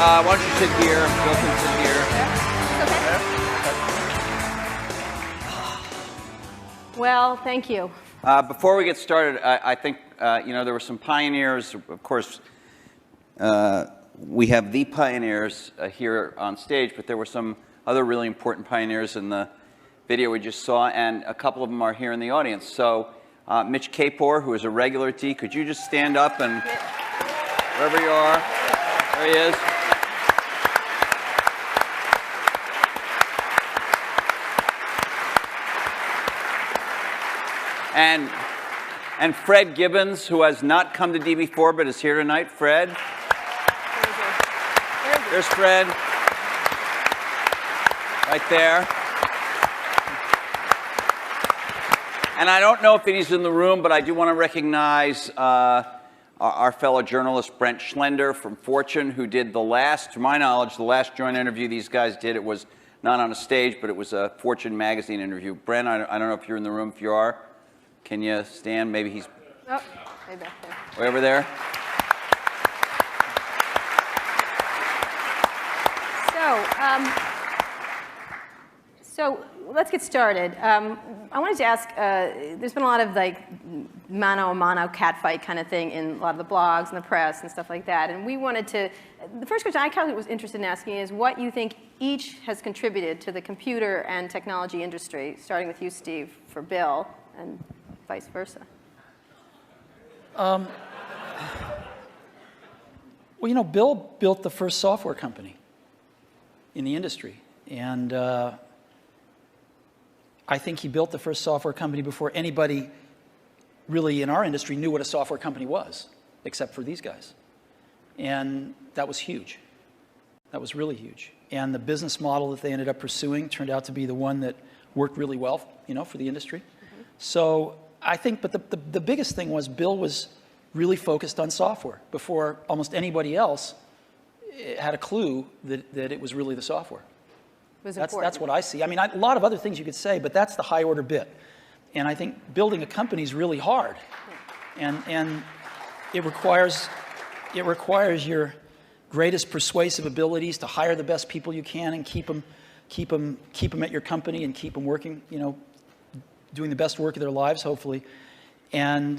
Why don't you sit here? Bill can sit here. Okay. Well, thank you. Before we get started, I think, there were some pioneers. Of course, we have the pioneers here on stage, but there were some other really important pioneers in the video we just saw, and a couple of them are here in the audience. So Mitch Kapor, who is a regular at D, could you just stand up and wherever you are, there he is. And Fred Gibbons, who has not come to D before but is here tonight. Fred. There's Fred. Right there. And I don't know if he's in the room, but I do want to recognize our fellow journalist, Brent Schlender from Fortune, who did the last, to my knowledge, the last joint interview these guys did. It was not on a stage, but it was a Fortune magazine interview. Brent, I don't know if you're in the room. If you are, can you stand? Maybe he's Way back there. Way over there. So let's get started. I wanted to ask, there's been a lot of like mano-a-mano catfight kind of thing in a lot of the blogs and the press and stuff like that. And we wanted to, the first question I kind of was interested in asking is what you think each has contributed to the computer and technology industry, starting with you, Steve, for Bill, and vice versa. Well, Bill built the first software company in the industry. And I think he built the first software company before anybody really in our industry knew what a software company was, except for these guys. And that was huge. That was really huge. And the business model that they ended up pursuing turned out to be the one that worked really well, for the industry. Mm-hmm. So I think, but the biggest thing was Bill was really focused on software before almost anybody else had a clue that it was really the software. That's what I see. I mean, a lot of other things you could say, but that's the high order bit. And I think building a company is really hard. And it requires your greatest persuasive abilities to hire the best people you can and keep them at your company and keep them working, doing the best work of their lives, hopefully. And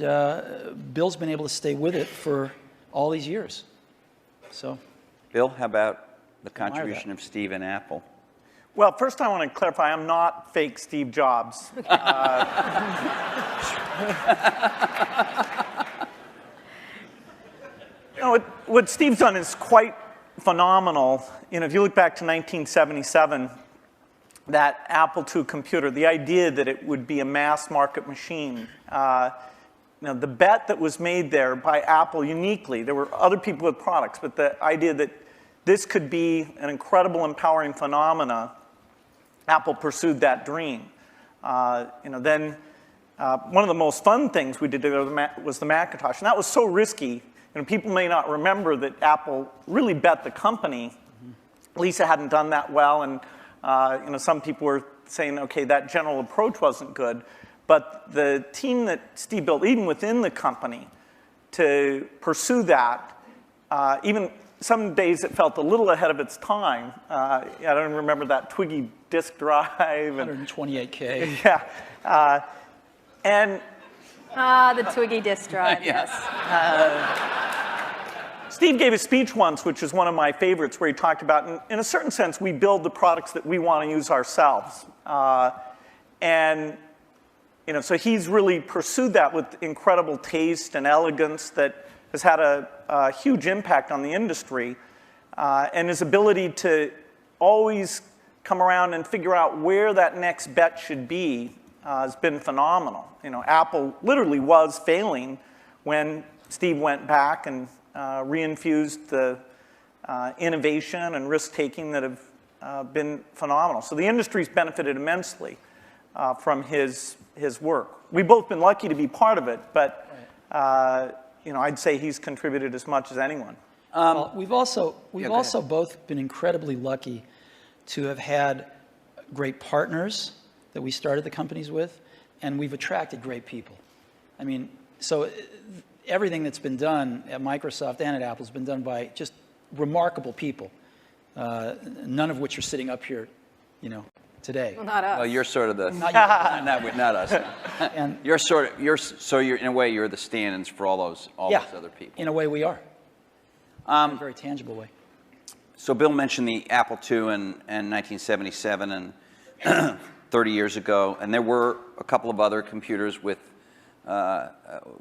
Bill's been able to stay with it for all these years. So, Bill, how about the contribution of Steve and Apple? Well, first I want to clarify, I'm not fake Steve Jobs. What Steve's done is quite phenomenal. If you look back to 1977, that Apple II computer, the idea that it would be a mass market machine, the bet that was made there by Apple uniquely, there were other people with products, but the idea that this could be an incredible, empowering phenomena, Apple pursued that dream. Then one of the most fun things we did was the Macintosh, and that was so risky. People may not remember that Apple really bet the company. Lisa hadn't done that well, and some people were saying, okay, that general approach wasn't good. But the team that Steve built, even within the company, to pursue that, even some days it felt a little ahead of its time. I don't remember that Twiggy disk drive. 128K. Yeah. The Twiggy disk drive, yes. Steve gave a speech once, which is one of my favorites, where he talked about, in a certain sense, we build the products that we want to use ourselves. So he's really pursued that with incredible taste and elegance that has had a huge impact on the industry. And his ability to always come around and figure out where that next bet should be has been phenomenal. Apple literally was failing when Steve went back and reinfused the innovation and risk-taking that have been phenomenal. So the industry's benefited immensely from his work. We've both been lucky to be part of it, but I'd say he's contributed as much as anyone. Well, we've also both been incredibly lucky to have had great partners that we started the companies with, and we've attracted great people. I mean, so everything that's been done at Microsoft and at Apple has been done by just remarkable people. none of which are sitting up here, you know, today. Well, not us. Well, you're sort of the, Not not us. And You're sort of, so you're, in a way, you're the stand-ins for all those other people. in a way we are. In a very tangible way. So Bill mentioned the Apple II in 1977 and 30 years ago, and there were a couple of other computers with,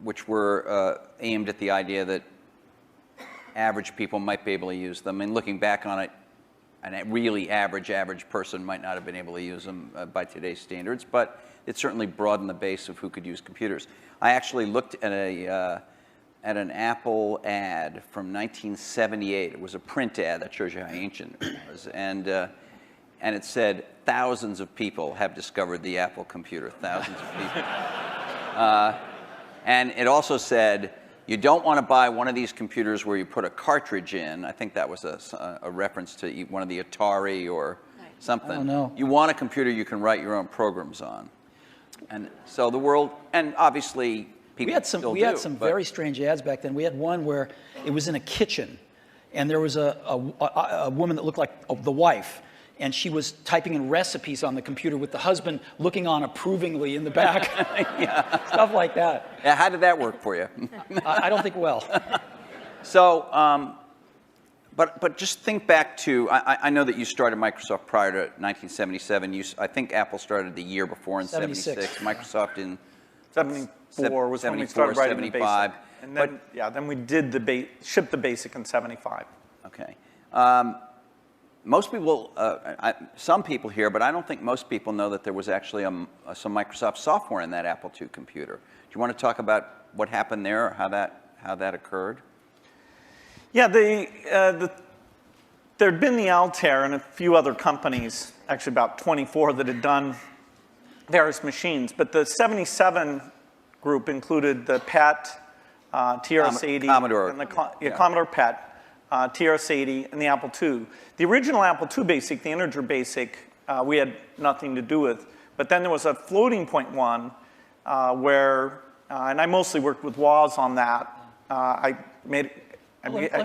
which were aimed at the idea that average people might be able to use them. And looking back on it, a really average person might not have been able to use them by today's standards, but it certainly broadened the base of who could use computers. I actually looked at an Apple ad from 1978. It was a print ad that shows you how ancient it was, and it said thousands of people have discovered the Apple computer. Thousands of people, and it also said, you don't want to buy one of these computers where you put a cartridge in. I think that was a reference to one of the Atari or something. I don't know. You want a computer you can write your own programs on. And so the world, and obviously people still do. We had some very strange ads back then. We had one where it was in a kitchen, and there was a woman that looked like the wife, and she was typing in recipes on the computer with the husband looking on approvingly in the back. Yeah. Stuff like that. Yeah, how did that work for you? I don't think well. So, but just think back to, I know that you started Microsoft prior to 1977. I think Apple started the year before in 76. Microsoft in 74 was when we started writing the basic. And then, then we did shipped the basic in 75. Okay. Most people, some people here, but I don't think most people know that there was actually some Microsoft software in that Apple II computer. Do you want to talk about what happened there, or how that occurred? Yeah, there'd been the Altair and a few other companies, actually about 24, that had done various machines. But the 77 group included the PET, TRS-80, Commodore, and the Commodore PET. TRS-80, and the Apple II. The original Apple II BASIC, the integer BASIC, we had nothing to do with. But then there was a floating point one where, and I mostly worked with Woz on that. Let me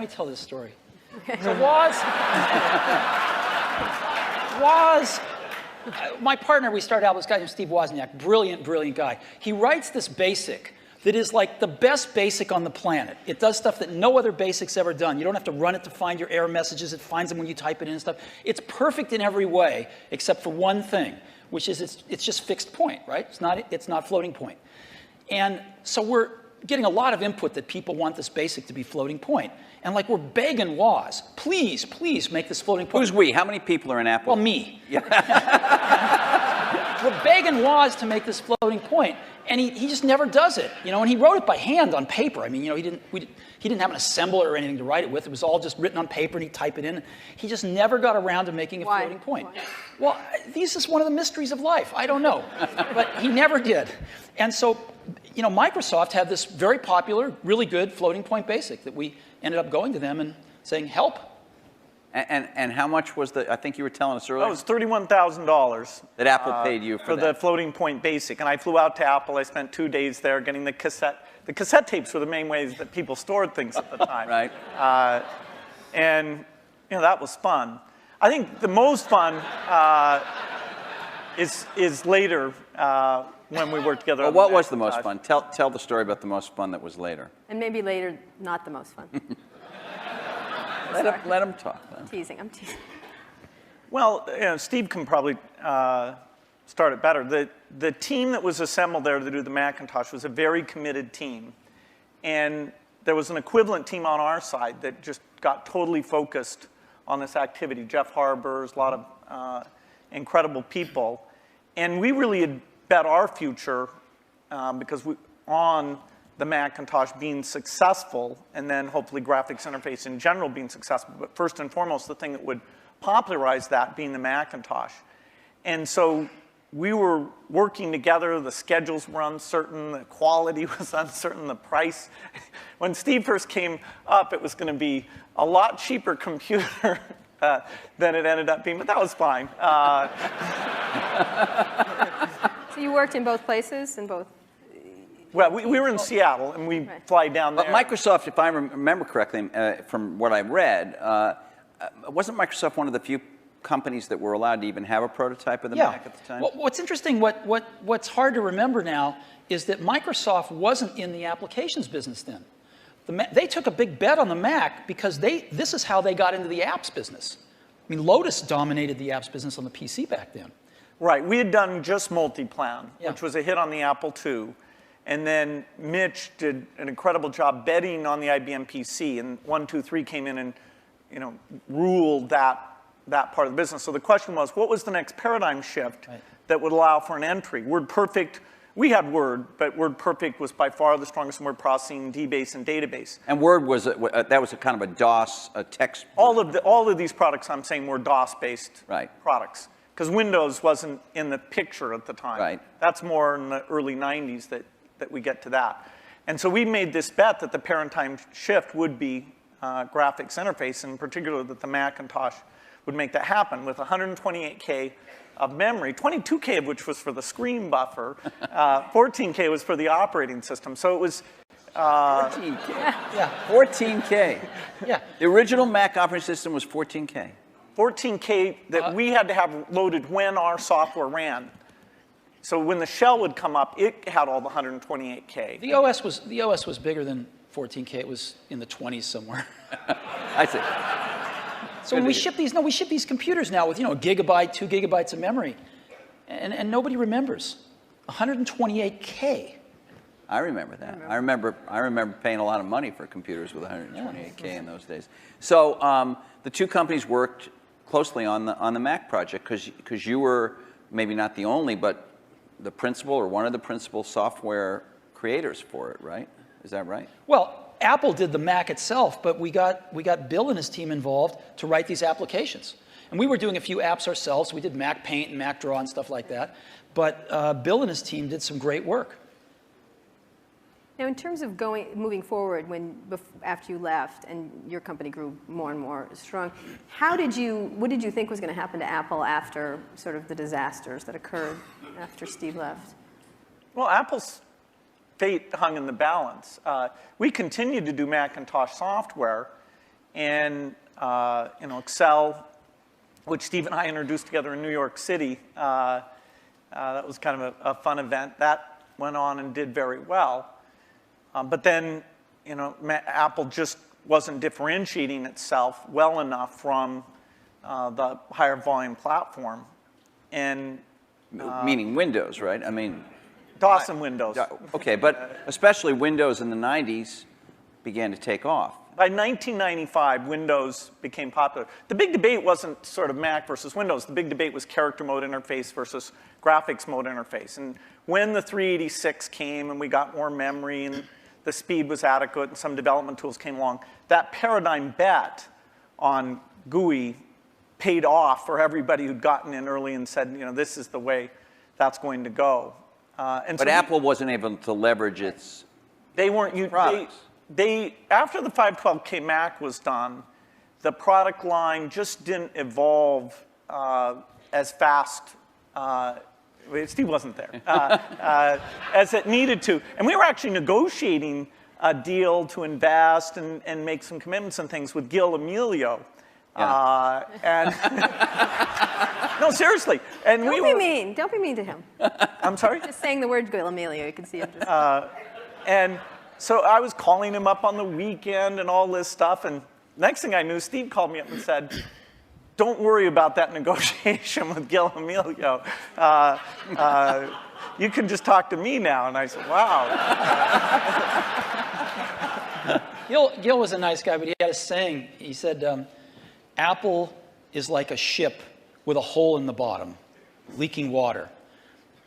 tell this story. Okay. So Woz, my partner, we started out with this guy named Steve Wozniak, brilliant, brilliant guy. He writes this BASIC that is like the best BASIC on the planet. It does stuff that no other BASIC's ever done. You don't have to run it to find your error messages. It finds them when you type it in and stuff. It's perfect in every way, except for one thing, which is it's just fixed point, right? It's not floating point. And so we're getting a lot of input that people want this BASIC to be floating point. And like we're begging Woz, please, please make this floating point. Who's we? How many people are in Apple? Well, me. Yeah. We're begging Woz to make this floating point, and he just never does it, you know. And he wrote it by hand on paper. I mean, you know, he didn't have an assembler or anything to write it with. It was all just written on paper, and he'd type it in. He just never got around to making a floating point. Why? Well, this is one of the mysteries of life. I don't know, but he never did. And so, you know, Microsoft had this very popular, really good floating point BASIC that we ended up going to them and saying, help. And how much was the, I think you were telling us earlier? It was $31,000. That Apple paid you for that. The floating point BASIC. And I flew out to Apple. I spent 2 days there getting the cassette. The cassette tapes were the main ways that people stored things at the time. Right. And, you know, that was fun. I think the most fun is later when we worked together. Well, what was the most fun? Tell the story about the most fun that was later. And maybe later, not the most fun. Let him talk. I'm teasing. Well, you know, Steve can probably start it better. The team that was assembled there to do the Macintosh was a very committed team. And there was an equivalent team on our side that just got totally focused on this activity. Jeff Harbers, a lot of incredible people. And we really had bet our future because on the Macintosh being successful, and then hopefully graphics interface in general being successful, but first and foremost, the thing that would popularize that being the Macintosh. And so we were working together, the schedules were uncertain, the quality was uncertain, the price. When Steve first came up, it was going to be a lot cheaper computer than it ended up being, but that was fine. So you worked in both places, in both? Well, we were in Seattle, and we fly down there. But Microsoft, if I remember correctly, from what I read, wasn't Microsoft one of the few companies that were allowed to even have a prototype of the Yeah. Mac at the time? Well, what's interesting, what's hard to remember now is that Microsoft wasn't in the applications business then. They took a big bet on the Mac because this is how they got into the apps business. I mean, Lotus dominated the apps business on the PC back then. Right, we had done just Multiplan, Yeah. which was a hit on the Apple II. And then Mitch did an incredible job betting on the IBM PC, and 123 came in and, you know, ruled that part of the business. So the question was, what was the next paradigm shift that would allow for an entry? WordPerfect, we had Word, but WordPerfect was by far the strongest in word processing, DBase, and database. And Word was, that was a kind of a DOS, a text. All of these products I'm saying were DOS-based products. Because Windows wasn't in the picture at the time. Right. That's more in the early 90s that we get to that. And so we made this bet that the paradigm shift would be graphics interface, and in particular that the Macintosh would make that happen with 128K of memory, 22K of which was for the screen buffer, 14K was for the operating system. So it was 14K. Yeah. 14K. Yeah. The original Mac operating system was 14K. 14K that we had to have loaded when our software ran. So when the shell would come up, it had all the 128K. The OS was bigger than 14K. It was in the 20s somewhere. I see. So when we ship these computers now with, you know, a gigabyte, 2 gigabytes of memory, and nobody remembers. 128K. I remember that. I remember paying a lot of money for computers with 128K in those days. So the two companies worked closely on the Mac project because you were maybe not the only, but the principal or one of the principal software creators for it, right? Is that right? Well, Apple did the Mac itself, but we got Bill and his team involved to write these applications. And we were doing a few apps ourselves. We did Mac Paint and Mac Draw and stuff like that. But Bill and his team did some great work. Now, in terms of moving forward, after you left and your company grew more and more strong, what did you think was going to happen to Apple after sort of the disasters that occurred after Steve left? Well, Apple's fate hung in the balance. We continued to do Macintosh software, and you know, Excel, which Steve and I introduced together in New York City. That was kind of a fun event. That went on and did very well. But then, you know, Apple just wasn't differentiating itself well enough from the higher volume platform. And Meaning Windows, right? I mean, DOS and Windows. Okay, but especially Windows in the 90s began to take off. By 1995, Windows became popular. The big debate wasn't sort of Mac versus Windows. The big debate was character mode interface versus graphics mode interface. And when the 386 came and we got more memory and the speed was adequate and some development tools came along, that paradigm bet on GUI paid off for everybody who'd gotten in early and said, you know, this is the way that's going to go. But so Apple wasn't able to leverage its products. After the 512K Mac was done, the product line just didn't evolve as fast. Steve wasn't there, as it needed to. And we were actually negotiating a deal to invest and make some commitments and things with Gil Amelio. Yeah. No, seriously. And Don't be mean. Don't be mean to him. I'm sorry? Just saying the word Gil Amelio, you can see him just... And so I was calling him up on the weekend and all this stuff. And next thing I knew, Steve called me up and said, don't worry about that negotiation with Gil Amelio. You can just talk to me now. And I said, wow. Gil was a nice guy, but he had a saying. He said, Apple is like a ship with a hole in the bottom, leaking water.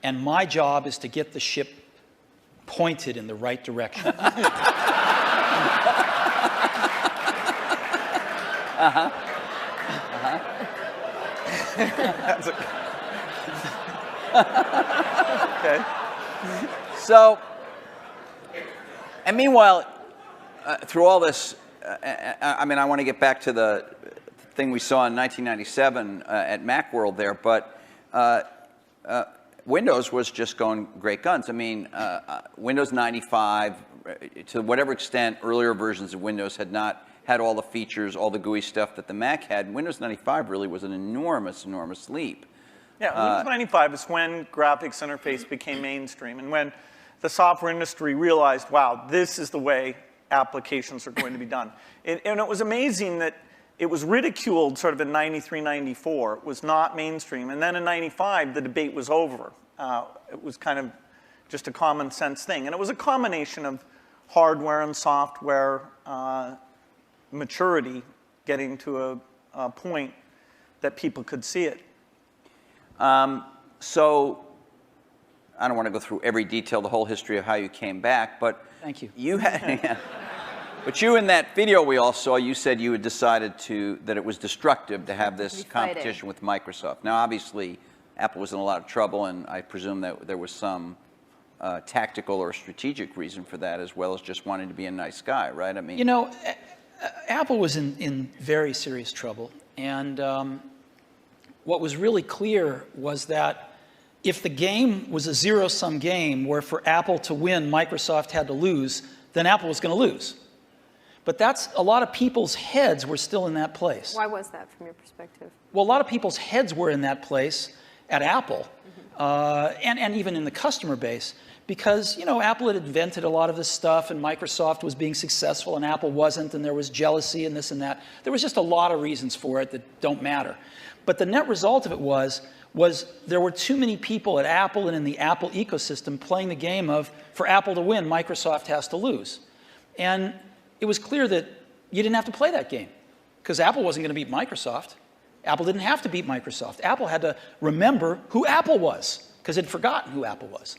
And my job is to get the ship pointed in the right direction. Okay. So, and meanwhile, through all this, I mean, I want to get back to the thing we saw in 1997 at Macworld there, but Windows was just going great guns. I mean, Windows 95, to whatever extent earlier versions of Windows had not had all the features, all the GUI stuff that the Mac had. Windows 95 really was an enormous, enormous leap. Yeah, Windows 95 is when graphics interface became mainstream and when the software industry realized, wow, this is the way applications are going to be done. And it was amazing that it was ridiculed sort of in 93, 94. It was not mainstream. And then in 95, the debate was over. It was kind of just a common sense thing. And it was a combination of hardware and software maturity getting to a point that people could see it. So I don't want to go through every detail, the whole history of how you came back, but Thank you. You had, but you in that video we all saw, you said you had decided that it was destructive to have this competition with Microsoft. Now, obviously, Apple was in a lot of trouble, and I presume that there was some tactical or strategic reason for that, as well as just wanting to be a nice guy, right? I mean, You know, Apple was in very serious trouble, and what was really clear was that if the game was a zero-sum game where for Apple to win, Microsoft had to lose, then Apple was going to lose. But that's, a lot of people's heads were still in that place. Why was that from your perspective? Well, a lot of people's heads were in that place at Apple, and even in the customer base, because, you know, Apple had invented a lot of this stuff, and Microsoft was being successful, and Apple wasn't, and there was jealousy and this and that. There was just a lot of reasons for it that don't matter. But the net result of it was there were too many people at Apple and in the Apple ecosystem playing the game of, for Apple to win, Microsoft has to lose. And it was clear that you didn't have to play that game, because Apple wasn't going to beat Microsoft. Apple didn't have to beat Microsoft. Apple had to remember who Apple was, because it had forgotten who Apple was.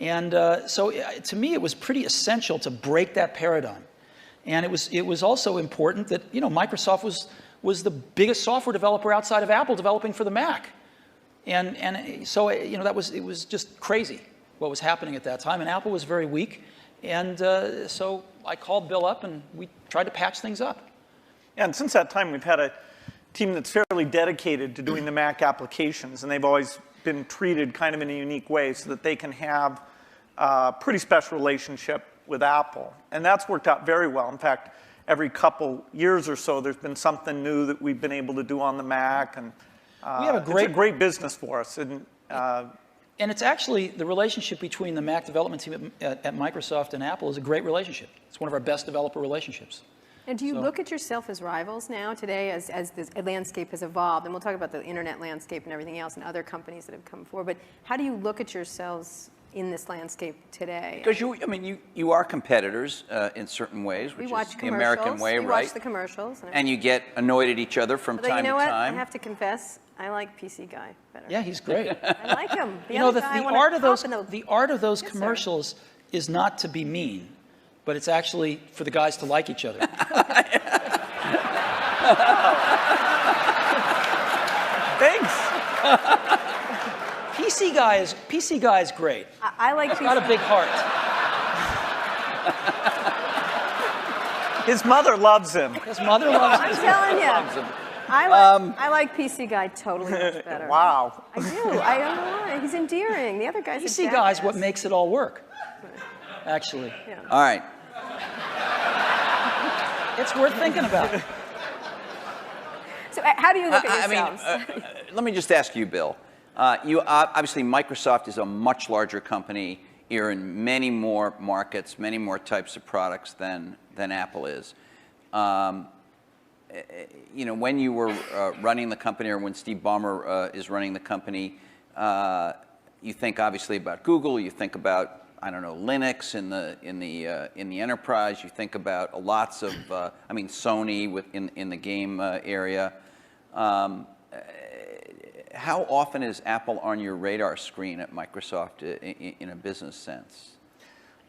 And so to me, it was pretty essential to break that paradigm. And it was also important that, you know, Microsoft was the biggest software developer outside of Apple developing for the Mac. And so, you know, it was just crazy what was happening at that time. And Apple was very weak. And so I called Bill up, and we tried to patch things up. Yeah, and since that time, we've had a team that's fairly dedicated to doing the Mac applications, and they've always been treated kind of in a unique way so that they can have a pretty special relationship with Apple. And that's worked out very well. In fact, every couple years or so, there's been something new that we've been able to do on the Mac. And we have it's a great business for us. And it's actually, the relationship between the Mac development team at Microsoft and Apple is a great relationship. It's one of our best developer relationships. And do you look at yourself as rivals now today as this landscape has evolved? And we'll talk about the internet landscape and everything else and other companies that have come forward. But how do you look at yourselves in this landscape today? because you are competitors in certain ways, which is the American way, we right? watch the commercials. And you get annoyed at each other from Although, time you know to what? time. I have to confess, I like PC Guy better. Yeah, he's great. I like him. The You know, other the guy, I wanna art of pop those, in the- the art of those Yes, sir. commercials is not to be mean, but it's actually for the guys to like each other. thanks. PC Guy is great. I like PC Got a big heart. His mother loves him. His mother loves I'm him. telling you. I like PC Guy totally much better. Wow. I do. I don't know why. He's endearing. The other guy's a PC Guy is what jackass. makes it all work, actually. Yeah. All right. It's worth thinking about. So how do you look at I mean, yourselves? let me just ask you, Bill. Obviously, Microsoft is a much larger company here in many more markets, many more types of products than Apple is. You know, when you were running the company, or when Steve Ballmer is running the company, you think obviously about Google. You think about, I don't know, Linux in the enterprise. You think about lots of, I mean, Sony in the game area. How often is Apple on your radar screen at Microsoft in a business sense?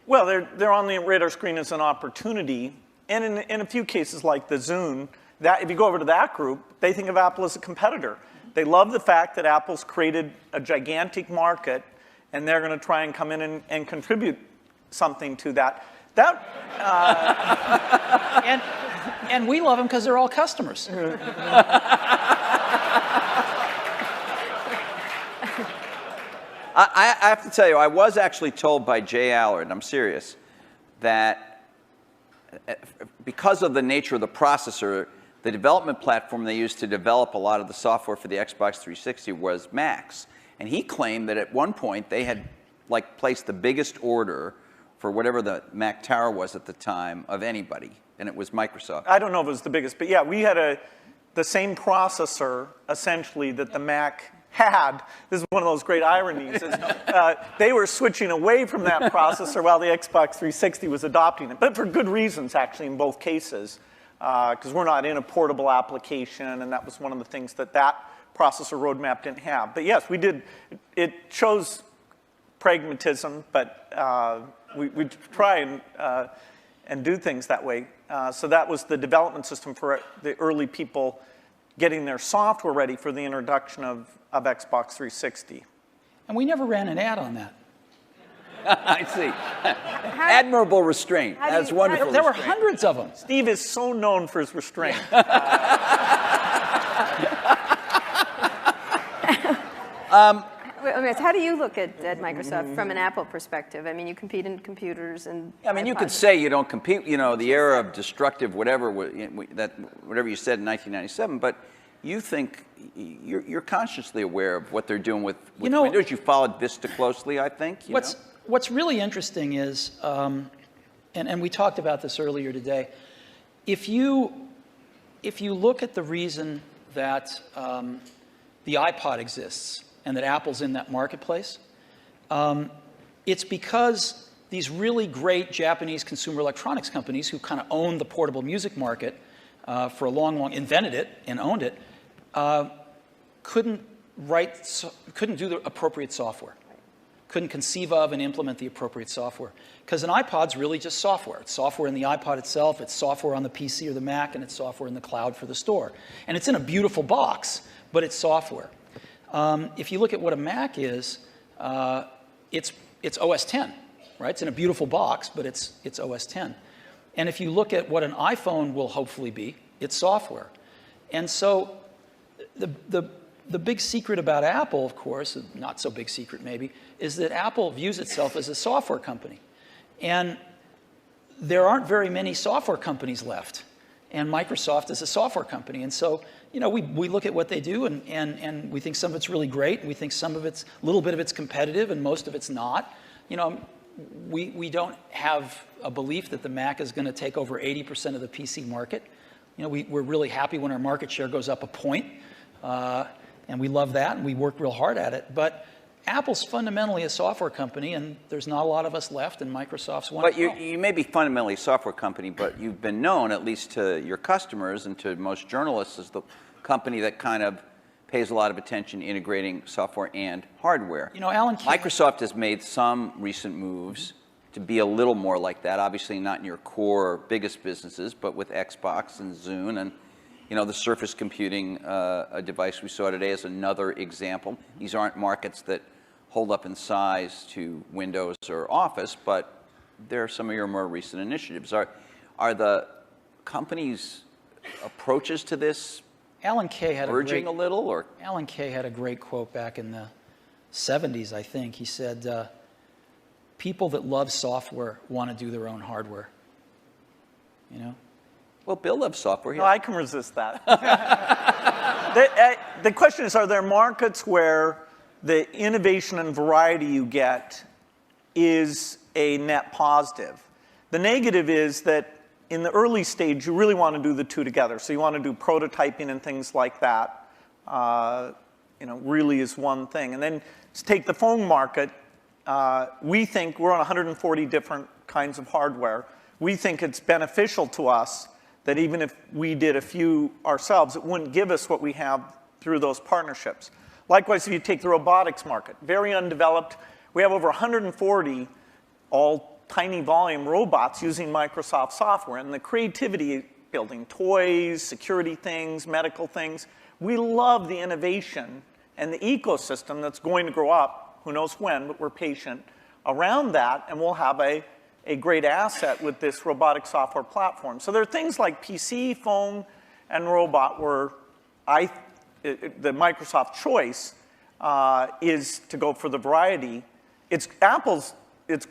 Well, they're on the radar screen as an opportunity. And in a few cases like the Zune, if you go over to that group, they think of Apple as a competitor. They love the fact that Apple's created a gigantic market, and they're going to try and come in and contribute something to that. And we love them because they're all customers. I have to tell you, I was actually told by Jay Allard, I'm serious, that because of the nature of the processor, the development platform they used to develop a lot of the software for the Xbox 360 was Macs. And he claimed that at one point they had like placed the biggest order for whatever the Mac Tower was at the time of anybody, and it was Microsoft. I don't know if it was the biggest, but yeah, we had the same processor, essentially, that the Mac had. This is one of those great ironies. They were switching away from that processor while the Xbox 360 was adopting it, but for good reasons, actually, in both cases, because we're not in a portable application, and that was one of the things that processor roadmap didn't have. But yes, we did. It shows pragmatism, but we try and do things that way. So that was the development system for the early people getting their software ready for the introduction of Xbox 360. And we never ran an ad on that. I see. Admirable restraint. That's wonderful. There were hundreds of them. Steve is so known for his restraint. Let me ask, how do you look at Microsoft from an Apple perspective? I mean, you compete in computers and I mean, you could say you don't compete, you know, the era of destructive whatever, whatever you said in 1997, but you think you're consciously aware of what they're doing with Windows. You followed Vista closely, I think. What's really interesting is, and we talked about this earlier today, if you look at the reason that the iPod exists and that Apple's in that marketplace, it's because these really great Japanese consumer electronics companies who kind of owned the portable music market for a long, invented it and owned it, couldn't do the appropriate software, couldn't conceive of and implement the appropriate software. Because an iPod's really just software. It's software in the iPod itself, it's software on the PC or the Mac, and it's software in the cloud for the store. And it's in a beautiful box, but it's software. If you look at what a Mac is, it's OS 10, right? It's in a beautiful box, but it's OS 10. And if you look at what an iPhone will hopefully be, it's software. And so the big secret about Apple, of course, not so big secret maybe, is that Apple views itself as a software company. And there aren't very many software companies left. And Microsoft is a software company. And so, you know, we look at what they do, and we think some of it's really great, and we think some of it's, a little bit of it's competitive, and most of it's not. You know, we don't have a belief that the Mac is going to take over 80% of the PC market. You know, we're really happy when our market share goes up a point, and we love that, and we work real hard at it. But Apple's fundamentally a software company, and there's not a lot of us left, and Microsoft's one. But you may be fundamentally a software company, but you've been known, at least to your customers and to most journalists, as the company that kind of pays a lot of attention integrating software and hardware. You know, Alan Kay, Microsoft has made some recent moves to be a little more like that. Obviously not in your core biggest businesses, but with Xbox and Zune and, you know, the Surface Computing a device we saw today is another example. These aren't markets that hold up in size to Windows or Office, but they're some of your more recent initiatives. Are the company's approaches to this Alan Kay had urging a little, or? Alan Kay had a great quote back in the 70s, I think. He said, people that love software want to do their own hardware. You know? Well, Bill loves software. No, I can resist that. The question is, are there markets where the innovation and variety you get is a net positive? The negative is that in the early stage, you really want to do the two together. So you want to do prototyping and things like that, you know, really is one thing. And then to take the phone market, we think we're on 140 different kinds of hardware. We think it's beneficial to us that even if we did a few ourselves, it wouldn't give us what we have through those partnerships. Likewise, if you take the robotics market, very undeveloped. We have over 140 all tiny volume robots using Microsoft software, and the creativity, building toys, security things, medical things. We love the innovation and the ecosystem that's going to grow up, who knows when, but we're patient around that, and we'll have a great asset with this robotic software platform. So there are things like PC, phone, and robot where the Microsoft choice is to go for the variety. It's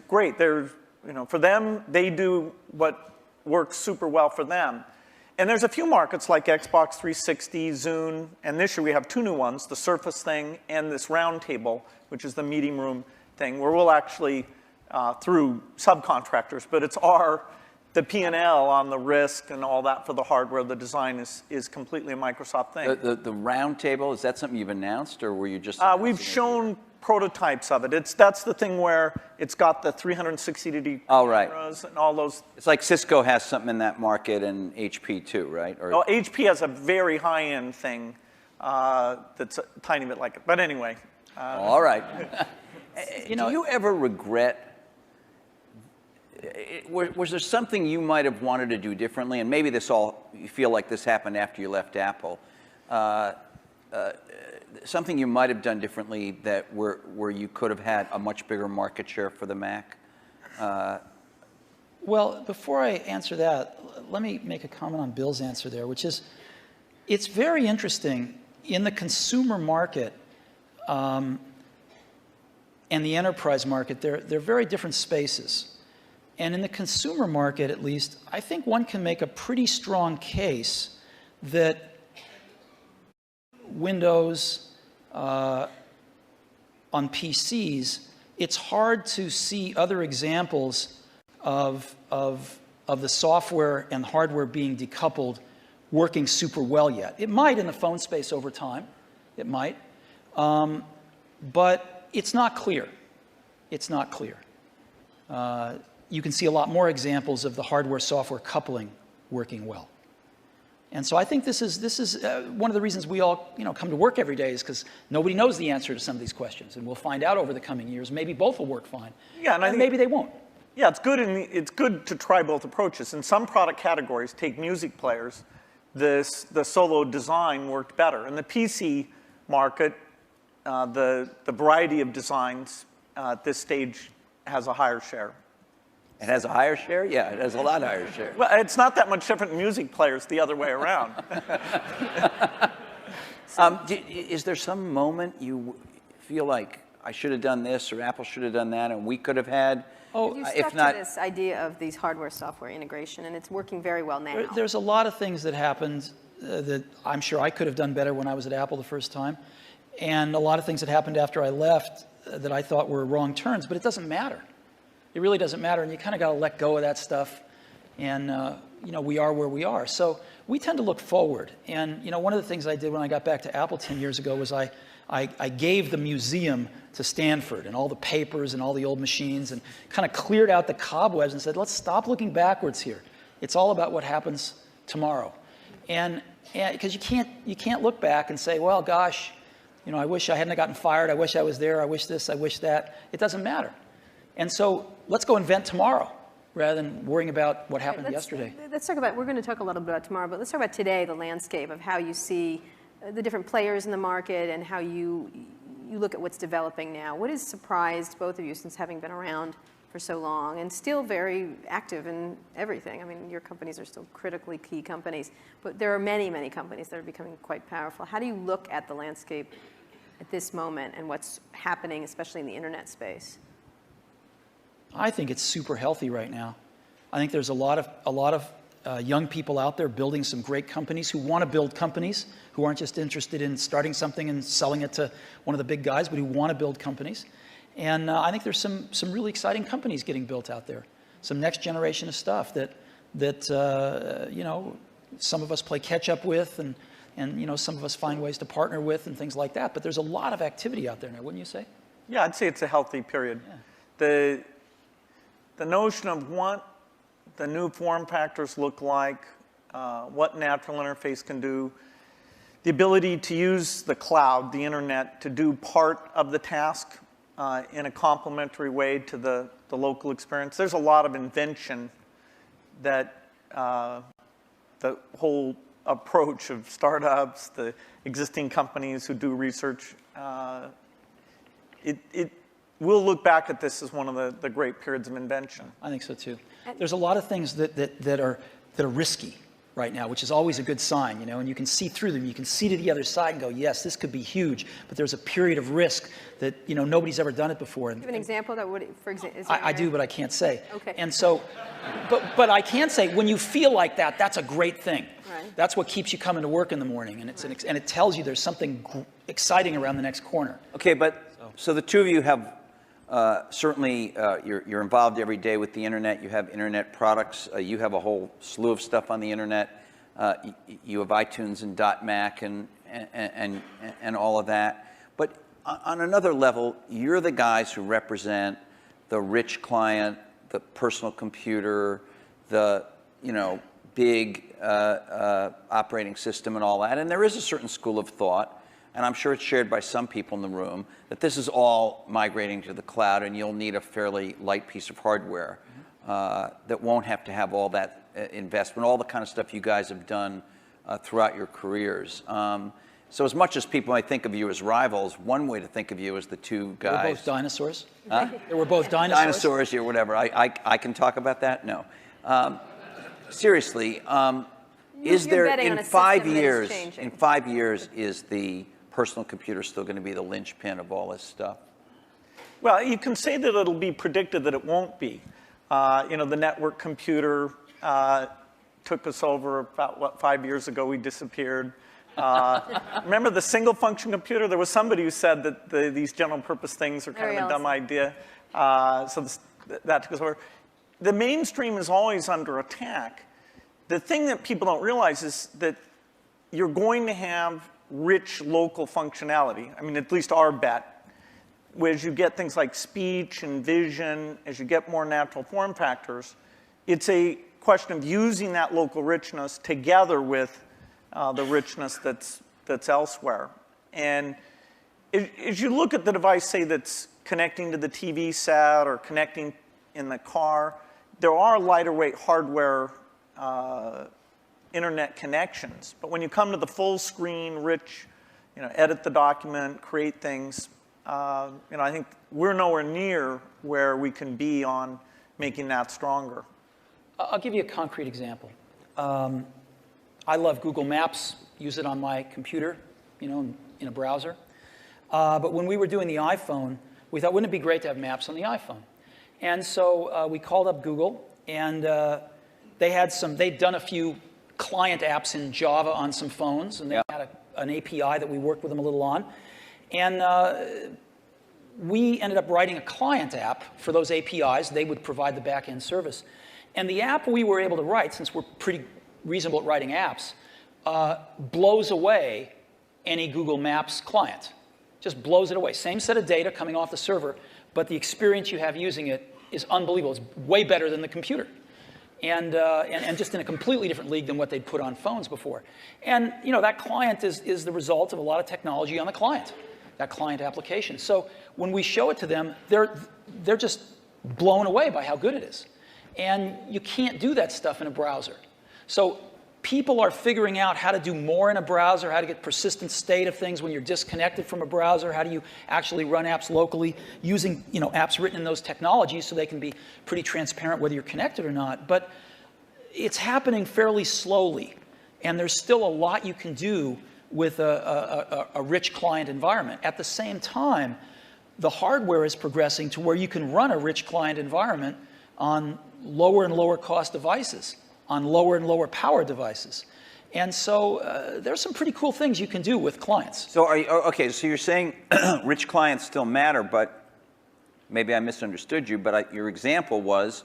great. They're, you know, for them, they do what works super well for them. And there's a few markets like Xbox 360, Zune, and this year we have 2 new ones, the Surface thing and this round table, which is the meeting room thing, where we'll actually, through subcontractors, but it's the P&L on the risk and all that for the hardware. The design is completely a Microsoft thing. The round table, is that something you've announced, or were you just We've shown prototypes of it. That's the thing where it's got the 360-degree cameras and all those. It's like Cisco has something in that market and HP too, right? Or, Oh, HP has a very high-end thing that's a tiny bit like it. But anyway. all right. Do you ever regret, was there something you might have wanted to do differently? And maybe you feel like this happened after you left Apple. Something you might have done differently where you could have had a much bigger market share for the Mac? Well, before I answer that, let me make a comment on Bill's answer there, which is, it's very interesting in the consumer market and the enterprise market. They're very different spaces. And in the consumer market, at least, I think one can make a pretty strong case that Windows on PCs, it's hard to see other examples of the software and hardware being decoupled working super well yet. It might in the phone space over time. It might. But it's not clear. It's not clear. You can see a lot more examples of the hardware-software coupling working well. And so I think this is one of the reasons we all come to work every day, is because nobody knows the answer to some of these questions, and we'll find out over the coming years. Maybe both will work fine, yeah, and maybe they won't. Yeah, it's good to try both approaches. In some product categories, take music players, the solo design worked better. In the PC market, the variety of designs at this stage has a higher share. It has a higher share? Yeah, it has a lot higher share. Well, it's not that much different in music players the other way around. Is there some moment you feel like I should have done this or Apple should have done that and we could have had? Oh, you stuck to this idea of these hardware-software integration, and it's working very well now. There's a lot of things that happened that I'm sure I could have done better when I was at Apple the first time, and a lot of things that happened after I left that I thought were wrong turns, but it doesn't matter. It really doesn't matter, and you kind of got to let go of that stuff, and we are where we are. So we tend to look forward, and one of the things I did when I got back to Apple 10 years ago was I gave the museum to Stanford and all the papers and all the old machines and kind of cleared out the cobwebs and said, let's stop looking backwards here. It's all about what happens tomorrow. And because you can't look back and say, well, gosh, I wish I hadn't gotten fired. I wish I was there. I wish this. I wish that. It doesn't matter. And so let's go invent tomorrow rather than worrying about what happened yesterday. Let's talk about, we're going to talk a little bit about tomorrow, but let's talk about today, the landscape of how you see the different players in the market and how you look at what's developing now. What has surprised both of you since having been around for so long and still very active in everything? I mean, your companies are still critically key companies, but there are many, many companies that are becoming quite powerful. How do you look at the landscape at this moment and what's happening, especially in the internet space? I think it's super healthy right now. I think there's a lot of young people out there building some great companies who want to build companies, who aren't just interested in starting something and selling it to one of the big guys, but who want to build companies. And I think there's some really exciting companies getting built out there, some next generation of stuff that some of us play catch up with, and some of us find ways to partner with and things like that. But there's a lot of activity out there now, wouldn't you say? Yeah, I'd say it's a healthy period. Yeah. The notion of what the new form factors look like, what natural interface can do, the ability to use the cloud, the internet, to do part of the task in a complementary way to the local experience. There's a lot of invention that the whole approach of startups, the existing companies who do research, we'll look back at this as one of the great periods of invention. I think so too. There's a lot of things that are risky. right now, which is always a good sign, you know, and you can see through them. You can see to the other side and go, yes, this could be huge, but there's a period of risk that, you know, nobody's ever done it before. Do you have an example that would, for example? I do, but I can't say. Okay. And so, but I can say, when you feel like that, that's a great thing. Right. That's what keeps you coming to work in the morning, and and it tells you there's something exciting around the next corner. Okay, but so the two of you have certainly you're involved every day with the internet. You have internet products. You have a whole slew of stuff on the internet. You have iTunes and .Mac and all of that. But on another level, you're the guys who represent the rich client, the personal computer, the big operating system and all that. And there is a certain school of thought, and I'm sure it's shared by some people in the room, that this is all migrating to the cloud and you'll need a fairly light piece of hardware that won't have to have all that investment, all the kind of stuff you guys have done throughout your careers. So as much as people might think of you as rivals, one way to think of you as the two guys. They were both dinosaurs. Huh? They were both dinosaurs. Dinosaurs or whatever. I can talk about that? No. Seriously, is You're there betting on in a 5 system that is years? changing. In 5 years, is the personal computer still going to be the linchpin of all this stuff? Well, you can say that it'll be predicted that it won't be. The network computer took us over about, 5 years ago, we disappeared. Remember the single function computer? There was somebody who said that these general purpose things are kind of a dumb idea. So that took us over. The mainstream is always under attack. The thing that people don't realize is that you're going to have rich local functionality. I mean, at least our bet. As you get things like speech and vision, as you get more natural form factors, it's a question of using that local richness together with the richness that's elsewhere. And as you look at the device, say, that's connecting to the TV set or connecting in the car, there are lighter weight hardware internet connections. But when you come to the full screen, rich, edit the document, create things, I think we're nowhere near where we can be on making that stronger. I'll give you a concrete example. I love Google Maps, use it on my computer, in a browser. But when we were doing the iPhone, we thought, wouldn't it be great to have maps on the iPhone? And so we called up Google, and they'd done a few client apps in Java on some phones, and they had an API that we worked with them a little on. And we ended up writing a client app for those APIs. They would provide the back-end service. And the app we were able to write, since we're pretty reasonable at writing apps, blows away any Google Maps client. Just blows it away. Same set of data coming off the server, but the experience you have using it is unbelievable. It's way better than the computer. And just in a completely different league than what they'd put on phones before. And that client is the result of a lot of technology on the client, that client application. So when we show it to them, they're just blown away by how good it is. And you can't do that stuff in a browser. So people are figuring out how to do more in a browser, how to get persistent state of things when you're disconnected from a browser, how do you actually run apps locally using apps written in those technologies so they can be pretty transparent whether you're connected or not. But it's happening fairly slowly, and there's still a lot you can do with a rich client environment. At the same time, the hardware is progressing to where you can run a rich client environment on lower and lower cost devices, on lower and lower power devices. And so there's some pretty cool things you can do with clients. So so you're saying rich clients still matter, but maybe I misunderstood you, but your example was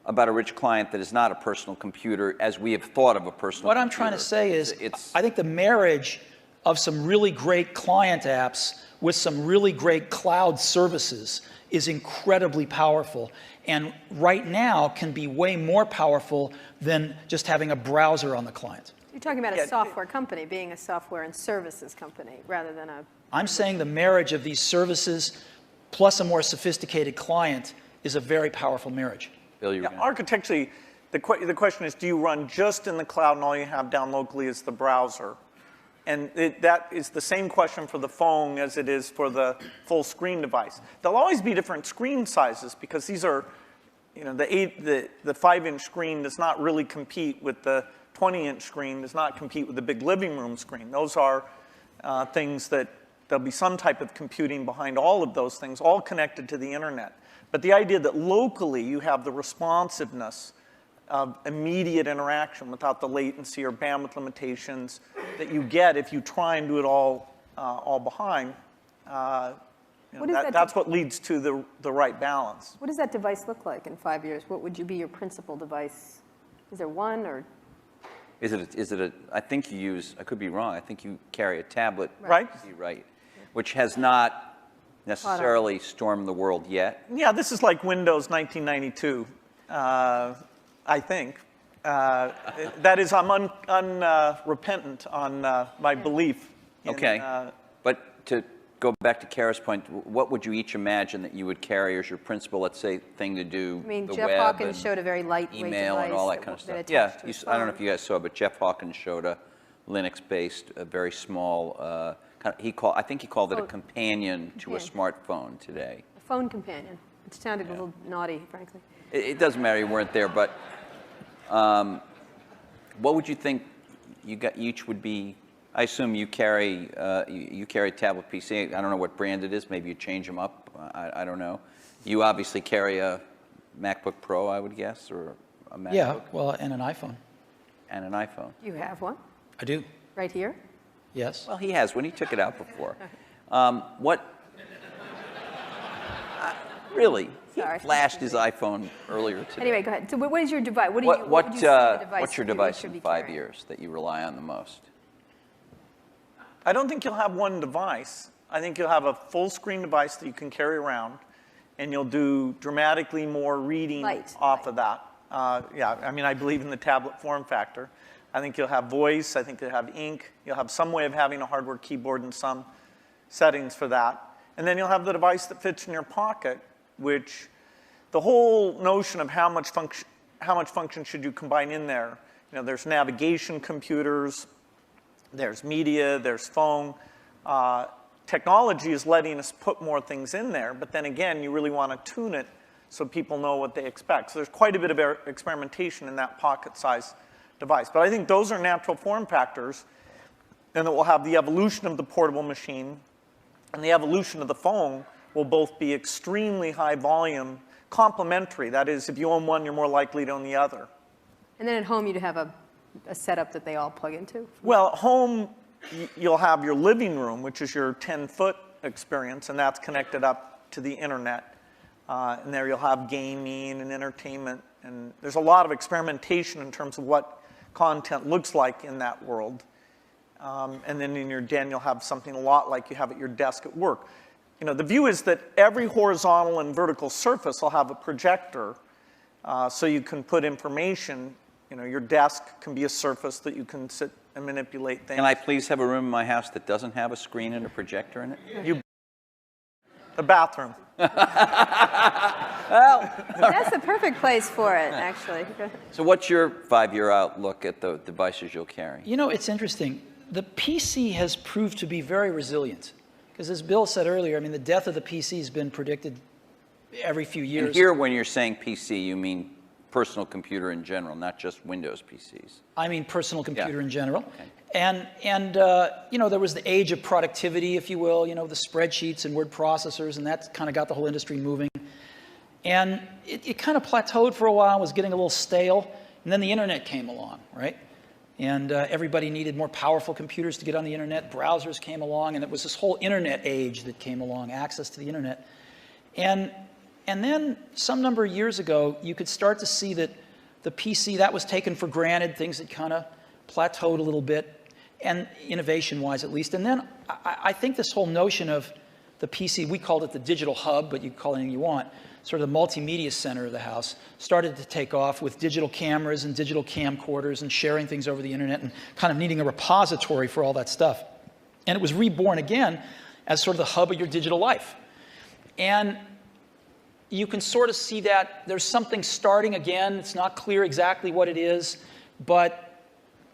about a rich client that is not a personal computer as we have thought of a personal computer. What I'm trying to say is, I think the marriage of some really great client apps with some really great cloud services is incredibly powerful, and right now can be way more powerful than just having a browser on the client. You're talking about a software company being a software and services company rather than a... I'm saying the marriage of these services plus a more sophisticated client is a very powerful marriage. Bill, architecturally, the question is, do you run just in the cloud and all you have down locally is the browser? And that is the same question for the phone as it is for the full screen device. There'll always be different screen sizes because these are, the 5-inch screen does not really compete with the 20-inch screen does not compete with the big living room screen. Those are things that there'll be some type of computing behind all of those things, all connected to the internet. But the idea that locally you have the responsiveness of immediate interaction without the latency or bandwidth limitations that you get if you try and do it all behind, that's what leads to the right balance. What does that device look like in 5 years? What would be your principal device? Is there one, or? Is it a, I think you use, I could be wrong, I think you carry a tablet. Right. Right. Which has not necessarily stormed the world yet. Yeah, this is like Windows 1992, I think. That is, I'm unrepentant on my belief in, Okay. But to go back to Kara's point, what would you each imagine that you would carry as your principal, let's say, thing to do I mean, the Jeff web Hawkins and showed a very lightweight email device and all that kind of stuff. that Yeah, attached to his I don't know phone. if you guys saw, but Jeff Hawkins showed a Linux-based, a very small, I think he called it a companion to a smartphone today. A phone companion. It sounded a little naughty, frankly. It doesn't matter, you weren't there, but what would you think you got each would be? I assume you carry a tablet PC. I don't know what brand it is. Maybe you change them up. I don't know. You obviously carry a MacBook Pro, I would guess, or a MacBook. Yeah, well, and an iPhone. And an iPhone. You have one? I do. Right here? Yes. Well, he has when he took it out before. Really? Sorry. He flashed his iPhone earlier today. Anyway, go ahead. So what is your device? What would you say the device What's your that you device should in be 5 carrying? years that you rely on the most? I don't think you'll have one device. I think you'll have a full-screen device that you can carry around, and you'll do dramatically more reading off of that. Yeah, I mean, I believe in the tablet form factor. I think you'll have voice. I think you'll have ink. You'll have some way of having a hardware keyboard and some settings for that. And then you'll have the device that fits in your pocket, which the whole notion of how much function should you combine in there. You know, there's navigation computers, there's media, there's phone. Technology is letting us put more things in there, but then again, you really want to tune it so people know what they expect. So there's quite a bit of experimentation in that pocket-sized device. But I think those are natural form factors, and that we'll have the evolution of the portable machine and the evolution of the phone will both be extremely high volume, complementary. That is, if you own one, you're more likely to own the other. And then at home, you'd have a setup that they all plug into? Well, at home, you'll have your living room, which is your 10-foot experience, and that's connected up to the internet. And there you'll have gaming and entertainment. And there's a lot of experimentation in terms of what content looks like in that world. And then in your den, you'll have something a lot like you have at your desk at work. You know, the view is that every horizontal and vertical surface will have a projector, so you can put information. You know, your desk can be a surface that you can sit and manipulate things. Can I please have a room in my house that doesn't have a screen and a projector in it? The bathroom. Well, That's the perfect place for it, actually. so what's your 5-year outlook at the devices you'll carry? You know, it's interesting. The PC has proved to be very resilient. Because as Bill said earlier, I mean, the death of the PC has been predicted every few years. And here, when you're saying PC, you mean personal computer in general, not just Windows PCs. I mean personal computer in general. Okay. And you know, there was the age of productivity, if you will, you know, the spreadsheets and word processors, and that kind of got the whole industry moving. And it kind of plateaued for a while, was getting a little stale, and then the internet came along, right? And everybody needed more powerful computers to get on the internet. Browsers came along, and it was this whole internet age that came along, access to the internet. And then some number of years ago, you could start to see that the PC, that was taken for granted, things had kind of plateaued a little bit, and innovation-wise at least. And then I think this whole notion of the PC, we called it the digital hub, but you can call it anything you want, sort of the multimedia center of the house, started to take off with digital cameras and digital camcorders and sharing things over the internet and kind of needing a repository for all that stuff. And it was reborn again as sort of the hub of your digital life. And you can sort of see that there's something starting again. It's not clear exactly what it is, but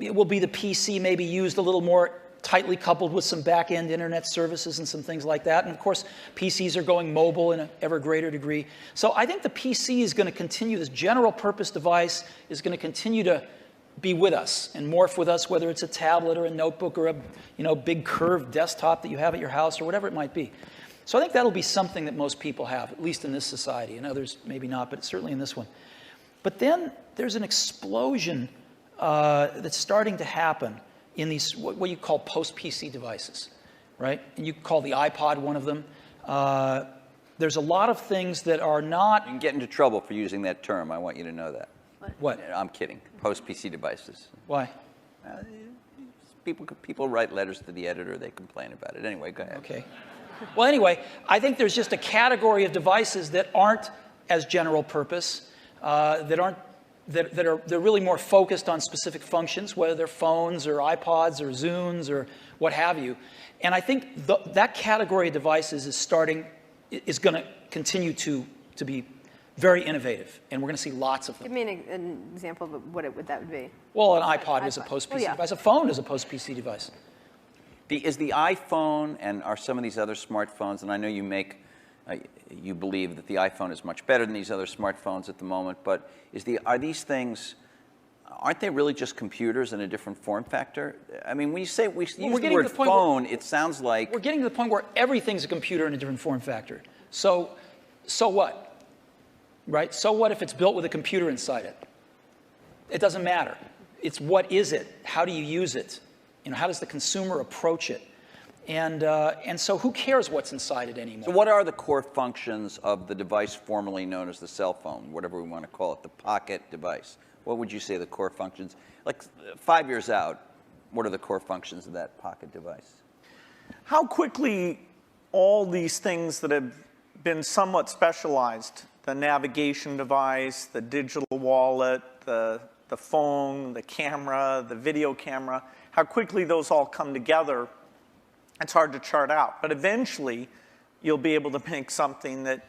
it will be the PC maybe used a little more tightly coupled with some back-end internet services and some things like that. And of course, PCs are going mobile in an ever greater degree. So I think the PC is going to continue, this general purpose device is going to continue to be with us and morph with us, whether it's a tablet or a notebook or a big curved desktop that you have at your house or whatever it might be. So I think that'll be something that most people have, at least in this society. In others, maybe not, but certainly in this one. But then there's an explosion that's starting to happen in these, what you call post-PC devices, right? And you call the iPod one of them. There's a lot of things that are not... You can get into trouble for using that term. I want you to know that. What? I'm kidding. Post-PC devices. Why? People write letters to the editor. They complain about it. Anyway, go ahead. Okay. Well, anyway, I think there's just a category of devices that aren't as general purpose, they're really more focused on specific functions, whether they're phones or iPods or Zunes or what have you. And I think that category of devices is going to continue to be very innovative, and we're going to see lots of them. Give me an example of what that would be. Well, an iPod is a post-PC device. A phone is a post-PC device. Is the iPhone and are some of these other smartphones, and I know you believe that the iPhone is much better than these other smartphones at the moment, but are these things, aren't they really just computers in a different form factor? I mean, when you say, we use the word phone, it sounds like... We're getting to the point where everything's a computer in a different form factor. So what? Right? So what if it's built with a computer inside it? It doesn't matter. It's what is it? How do you use it? How does the consumer approach it? And so who cares what's inside it anymore? So what are the core functions of the device formerly known as the cell phone, whatever we want to call it, the pocket device? What would you say the core functions? Like 5 years out, what are the core functions of that pocket device? How quickly all these things that have been somewhat specialized, the navigation device, the digital wallet, the phone, the camera, the video camera, how quickly those all come together, it's hard to chart out. But eventually, you'll be able to make something that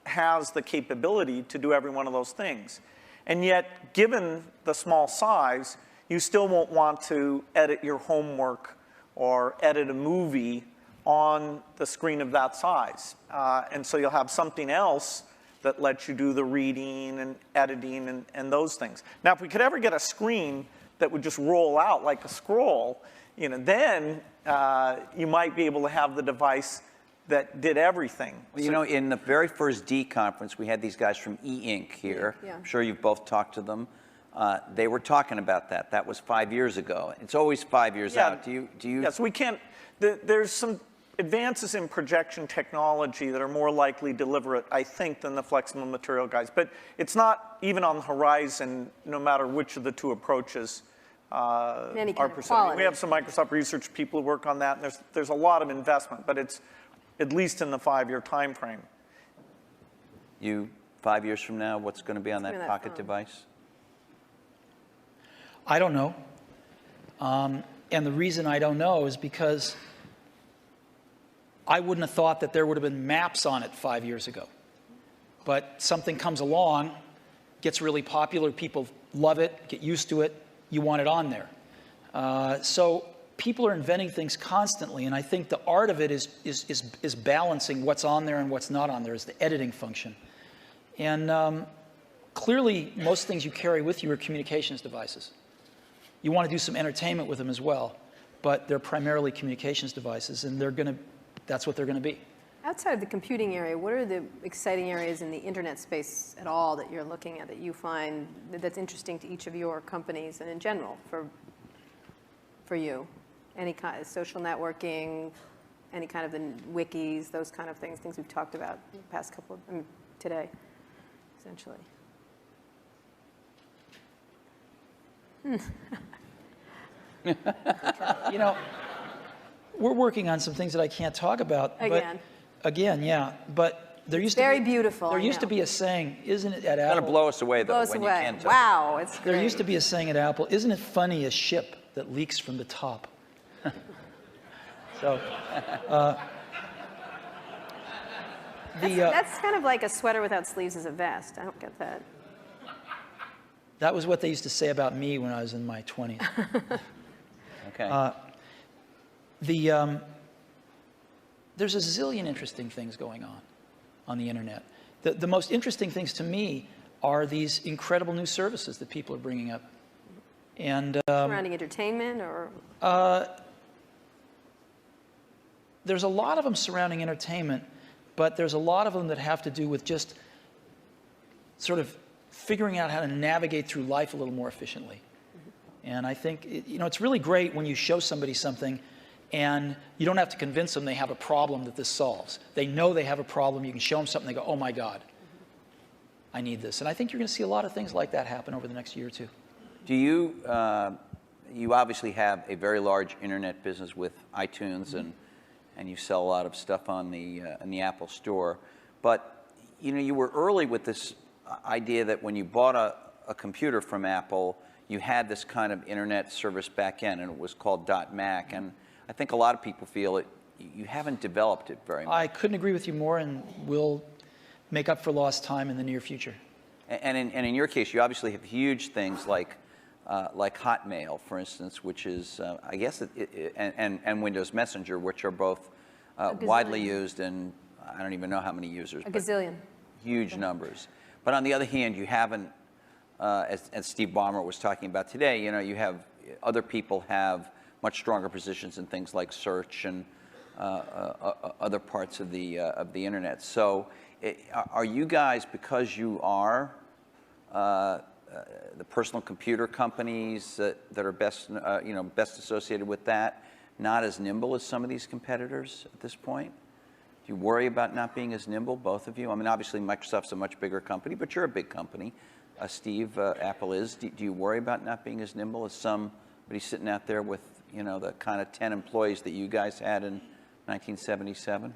has the capability to do every one of those things. And yet, given the small size, you still won't want to edit your homework or edit a movie on the screen of that size. And so you'll have something else that lets you do the reading and editing and those things. Now, if we could ever get a screen that would just roll out like a scroll, then you might be able to have the device that did everything. Well, in the very first D conference, we had these guys from E-Ink here. Yeah. I'm sure you've both talked to them. They were talking about that. That was 5 years ago. It's always 5 years out. Do you? Yes, we can't. There's some advances in projection technology that are more likely deliberate, I think, than the flexible material guys. But it's not even on the horizon, no matter which of the two approaches are pursuing. We have some Microsoft research people who work on that, and there's a lot of investment, but it's at least in the 5-year time frame. 5 years from now, what's going to be on that pocket device? I don't know. And the reason I don't know is because I wouldn't have thought that there would have been maps on it 5 years ago. But something comes along, gets really popular, people love it, get used to it, you want it on there. So people are inventing things constantly, and I think the art of it is balancing what's on there and what's not on there, is the editing function. And clearly, most things you carry with you are communications devices. You want to do some entertainment with them as well, but they're primarily communications devices, and that's what they're going to be. Outside of the computing area, what are the exciting areas in the internet space at all that you're looking at that you find that's interesting to each of your companies and in general for you? Any kind of social networking, any kind of the wikis, those kind of things we've talked about in the past today, essentially. We're working on some things that I can't talk about. Again, yeah. But there used to be very beautiful. There used to be a saying, isn't it, at Apple? It's going to blow us away, though, blow us when away. you can't talk. Wow, it's great. There used to be a saying at Apple, isn't it funny, a ship that leaks from the top? So, that's kind of like a sweater without sleeves is a vest. I don't get that. That was what they used to say about me when I was in my 20s. Okay. There's a zillion interesting things going on the internet. The most interesting things to me are these incredible new services that people are bringing up. And Surrounding entertainment or? there's a lot of them surrounding entertainment, but there's a lot of them that have to do with just sort of figuring out how to navigate through life a little more efficiently. And I think, it's really great when you show somebody something and you don't have to convince them they have a problem that this solves. They know they have a problem. You can show them something, they go, oh my God, I need this. And I think you're going to see a lot of things like that happen over the next year or two. Do you, you obviously have a very large internet business with iTunes, and you sell a lot of stuff on the in the Apple Store. But you were early with this idea that when you bought a computer from Apple, you had this kind of internet service back end, and it was called .Mac. And I think a lot of people feel you haven't developed it very much. I couldn't agree with you more, and we'll make up for lost time in the near future. And in your case, you obviously have huge things like Hotmail, for instance, which is, I guess, and Windows Messenger, which are both widely used, and I don't even know how many users. A gazillion. Huge numbers. But on the other hand, you haven't, as Steve Ballmer was talking about today, you have other people have much stronger positions in things like search and other parts of the internet. So are you guys, because you are the personal computer companies that are best, best associated with that, not as nimble as some of these competitors at this point? Do you worry about not being as nimble, both of you? I mean, obviously Microsoft's a much bigger company, but you're a big company. Steve, Apple is. Do you worry about not being as nimble as somebody sitting out there with, the kind of 10 employees that you guys had in 1977?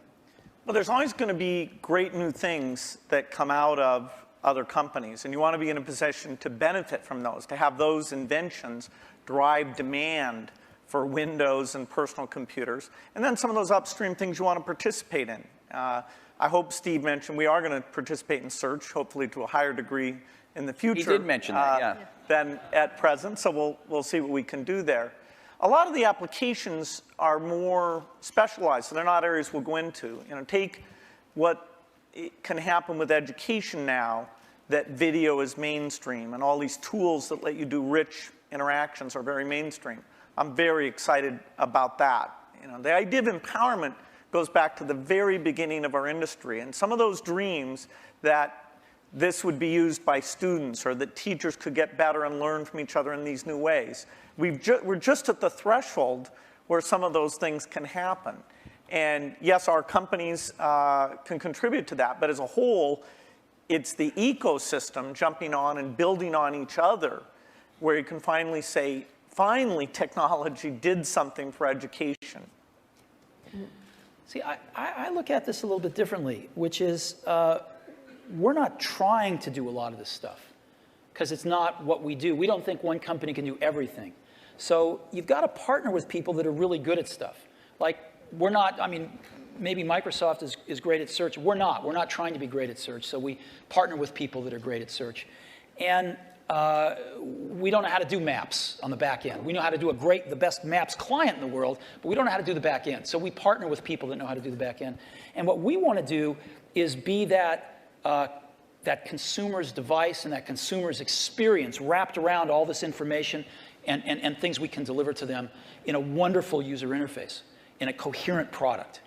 Well, there's always going to be great new things that come out of other companies, and you want to be in a position to benefit from those, to have those inventions drive demand for Windows and personal computers, and then some of those upstream things you want to participate in. I hope Steve mentioned we are going to participate in search, hopefully to a higher degree in the future. He did mention that, yeah. Than at present, so we'll see what we can do there. A lot of the applications are more specialized, so they're not areas we'll go into. Take what can happen with education now, that video is mainstream, and all these tools that let you do rich interactions are very mainstream. I'm very excited about that. The idea of empowerment goes back to the very beginning of our industry, and some of those dreams that this would be used by students or that teachers could get better and learn from each other in these new ways. We're just at the threshold where some of those things can happen. And yes, our companies can contribute to that, but as a whole, it's the ecosystem jumping on and building on each other where you can finally say, finally, technology did something for education. See, I look at this a little bit differently, which is we're not trying to do a lot of this stuff because it's not what we do. We don't think one company can do everything. So you've got to partner with people that are really good at stuff. Like, we're not, I mean, maybe Microsoft is great at search. We're not. We're not trying to be great at search. So we partner with people that are great at search. And we don't know how to do maps on the back end. We know how to do the best maps client in the world, but we don't know how to do the back end. So we partner with people that know how to do the back end. And what we want to do is be that consumer's device and that consumer's experience wrapped around all this information and things we can deliver to them in a wonderful user interface, in a coherent product.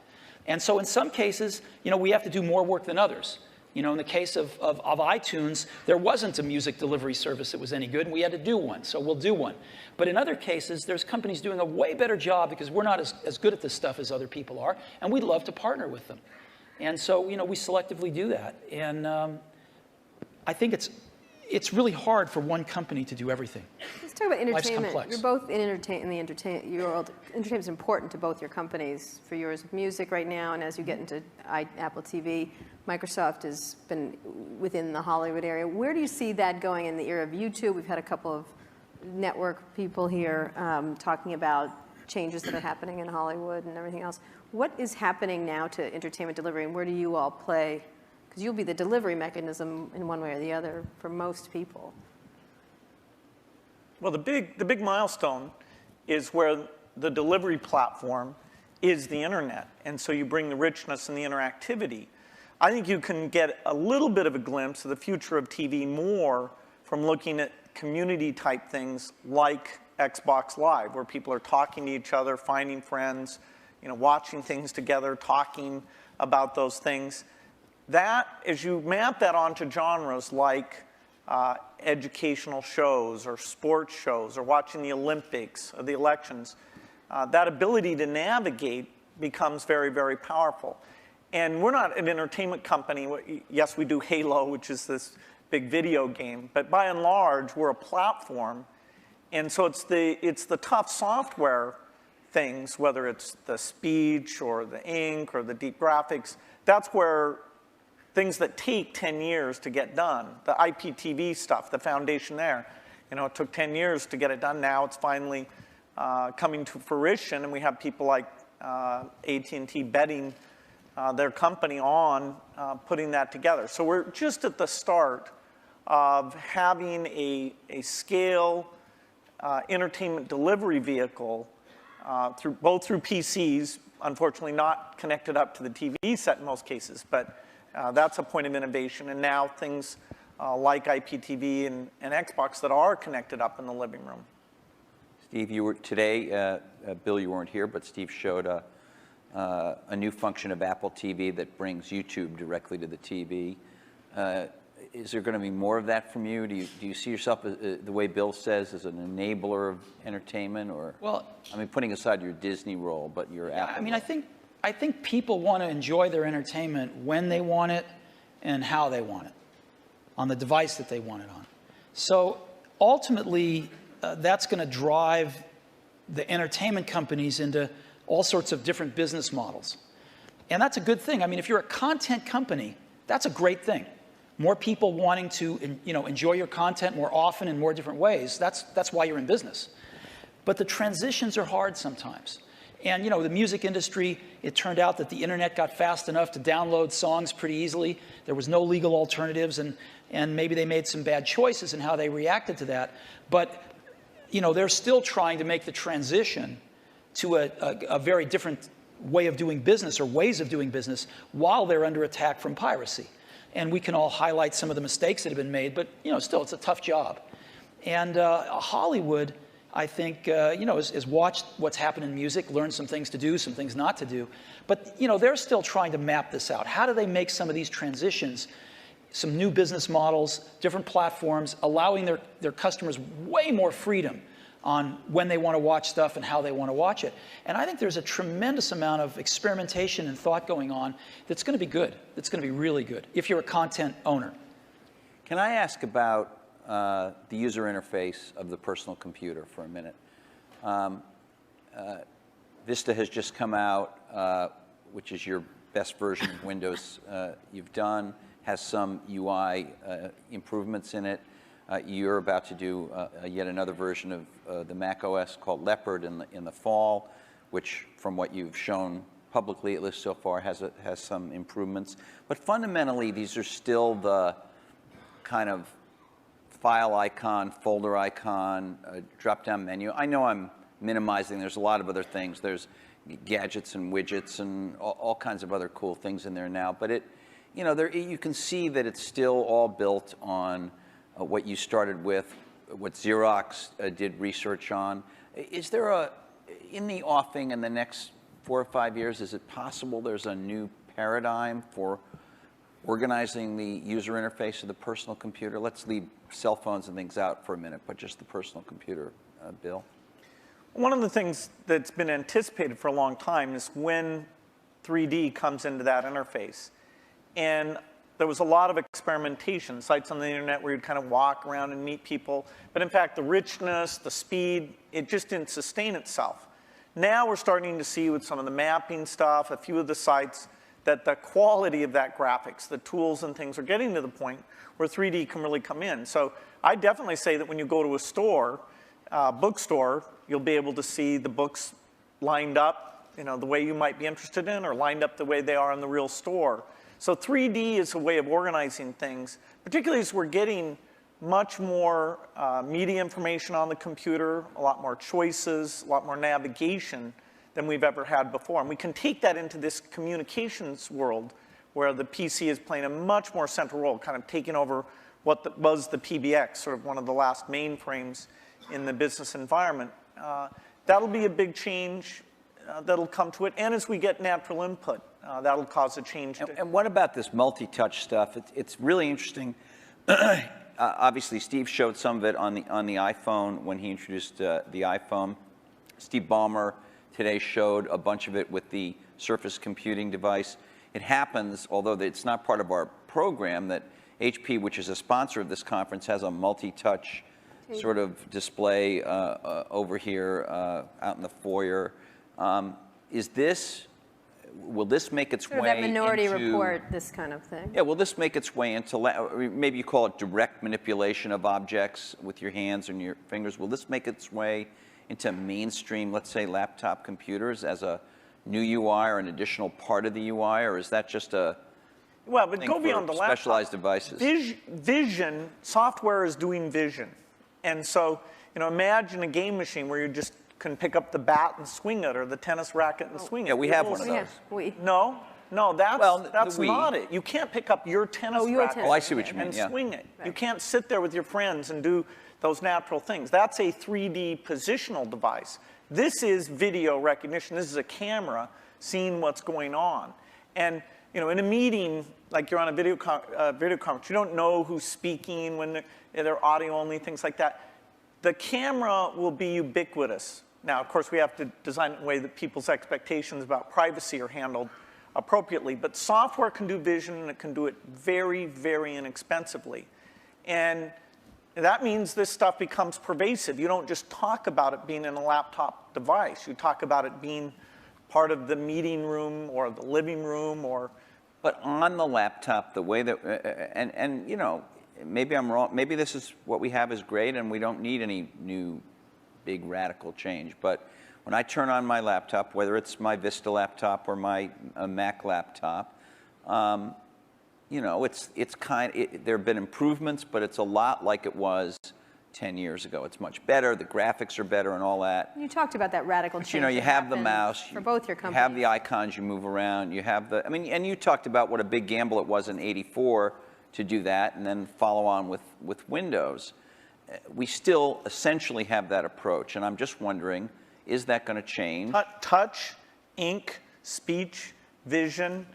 And so in some cases, we have to do more work than others. In the case of iTunes, there wasn't a music delivery service that was any good, and we had to do one, so we'll do one. But in other cases, there's companies doing a way better job because we're not as good at this stuff as other people are, and we'd love to partner with them. And so, we selectively do that. And I think it's really hard for one company to do everything. Let's talk about entertainment. Life's complex. You're both in the entertainment world. Entertainment is important to both your companies. For yours, music right now, and as you get into Apple TV, Microsoft has been within the Hollywood area. Where do you see that going in the era of YouTube? We've had a couple of network people here talking about changes that are happening in Hollywood and everything else. What is happening now to entertainment delivery, and where do you all play? Because you'll be the delivery mechanism in one way or the other for most people. Well, the big milestone is where the delivery platform is the internet, and so you bring the richness and the interactivity. I think you can get a little bit of a glimpse of the future of TV more from looking at community type things like Xbox Live, where people are talking to each other, finding friends, you know, watching things together, talking about those things. That, as you map that onto genres like educational shows or sports shows or watching the Olympics or the elections, that ability to navigate becomes very, very powerful. And we're not an entertainment company. Yes, we do Halo, which is this big video game, but by and large, we're a platform. And so it's the tough software things, whether it's the speech or the ink or the deep graphics, that's where things that take 10 years to get done, the IPTV stuff, the foundation there, you know, it took 10 years to get it done. Now it's finally coming to fruition, and we have people like AT&T betting their company on putting that together. So we're just at the start of having a scale entertainment delivery vehicle both through PCs, unfortunately not connected up to the TV set in most cases, but that's a point of innovation. And now things like IPTV and Xbox that are connected up in the living room. Steve, you were today, Bill, you weren't here, but Steve showed a new function of Apple TV that brings YouTube directly to the TV. Is there going to be more of that from you? Do you see yourself, the way Bill says, as an enabler of entertainment? Or, Well, I mean, putting aside your Disney role, but your Apple I mean, role. I think people want to enjoy their entertainment when they want it and how they want it, on the device that they want it on. So ultimately, that's going to drive the entertainment companies into all sorts of different business models. And that's a good thing. I mean, if you're a content company, that's a great thing. More people wanting to, enjoy your content more often in more different ways, that's why you're in business. But the transitions are hard sometimes. And, the music industry, it turned out that the internet got fast enough to download songs pretty easily. There was no legal alternatives, and maybe they made some bad choices in how they reacted to that. But, they're still trying to make the transition to a very different way of doing business or ways of doing business while they're under attack from piracy. And we can all highlight some of the mistakes that have been made, but still, it's a tough job. And Hollywood, I think, has watched what's happened in music, learned some things to do, some things not to do. But they're still trying to map this out. How do they make some of these transitions, some new business models, different platforms, allowing their customers way more freedom on when they want to watch stuff and how they want to watch it. And I think there's a tremendous amount of experimentation and thought going on that's going to be good. That's going to be really good if you're a content owner. Can I ask about the user interface of the personal computer for a minute? Vista has just come out, which is your best version of Windows you've done, has some UI improvements in it. You're about to do yet another version of the Mac OS called Leopard in the fall, which, from what you've shown publicly, at least so far, has some improvements. But fundamentally, these are still the kind of file icon, folder icon, drop-down menu. I know I'm minimizing. There's a lot of other things. There's gadgets and widgets and all kinds of other cool things in there now. But you can see that it's still all built on what you started with, what Xerox did research on. Is there in the offing in the next 4 or 5 years, is it possible there's a new paradigm for organizing the user interface of the personal computer? Let's leave cell phones and things out for a minute, but just the personal computer, Bill. One of the things that's been anticipated for a long time is when 3D comes into that interface. And there was a lot of experimentation, sites on the internet where you'd kind of walk around and meet people. But in fact, the richness, the speed, it just didn't sustain itself. Now we're starting to see with some of the mapping stuff, a few of the sites, that the quality of that graphics, the tools and things are getting to the point where 3D can really come in. So I definitely say that when you go to a store, bookstore, you'll be able to see the books lined up, the way you might be interested in, or lined up the way they are in the real store. So 3D is a way of organizing things, particularly as we're getting much more media information on the computer, a lot more choices, a lot more navigation than we've ever had before. And we can take that into this communications world where the PC is playing a much more central role, kind of taking over what was the PBX, sort of one of the last mainframes in the business environment. That'll be a big change that'll come to it. And as we get natural input, that'll cause a change. And what about this multi-touch stuff? It's really interesting. Obviously, Steve showed some of it on the iPhone when he introduced the iPhone. Steve Ballmer today showed a bunch of it with the Surface computing device. It happens, although it's not part of our program, that HP, which is a sponsor of this conference, has a multi-touch sort of display over here out in the foyer. Will this make its sort way of that Minority into, Report, this kind of thing? Yeah, will this make its way into, maybe you call it direct manipulation of objects with your hands and your fingers. Will this make its way into mainstream, let's say, laptop computers as a new UI or an additional part of the UI, or is that just a well, but thing go beyond for the laptop. specialized devices? Vision, software is doing vision. And so, imagine a game machine where you just can pick up the bat and swing it, or the tennis racket and swing it. Yeah, we have one of those. Yeah, No, that's Wii. not it. You can't pick up your tennis racket Oh, I see what you mean, and yeah. swing it. Right. You can't sit there with your friends and do those natural things. That's a 3D positional device. This is video recognition. This is a camera seeing what's going on. And in a meeting, like you're on a video conference, you don't know who's speaking when they're audio only, things like that. The camera will be ubiquitous. Now, of course, we have to design it in a way that people's expectations about privacy are handled appropriately. But software can do vision, and it can do it very, very inexpensively. And that means this stuff becomes pervasive. You don't just talk about it being in a laptop device. You talk about it being part of the meeting room or the living room or... But on the laptop, the way that, maybe I'm wrong, maybe this is what we have is great and we don't need any new big radical change. But when I turn on my laptop, whether it's my Vista laptop or my Mac laptop, it's there have been improvements, but it's a lot like it was 10 years ago. It's much better. The graphics are better and all that. You talked about that radical change. You have the mouse. For both your companies. You have the icons you move around. You have and you talked about what a big gamble it was in '84 to do that and then follow on with Windows. We still essentially have that approach, and I'm just wondering, is that going to change? Touch, ink, speech, vision,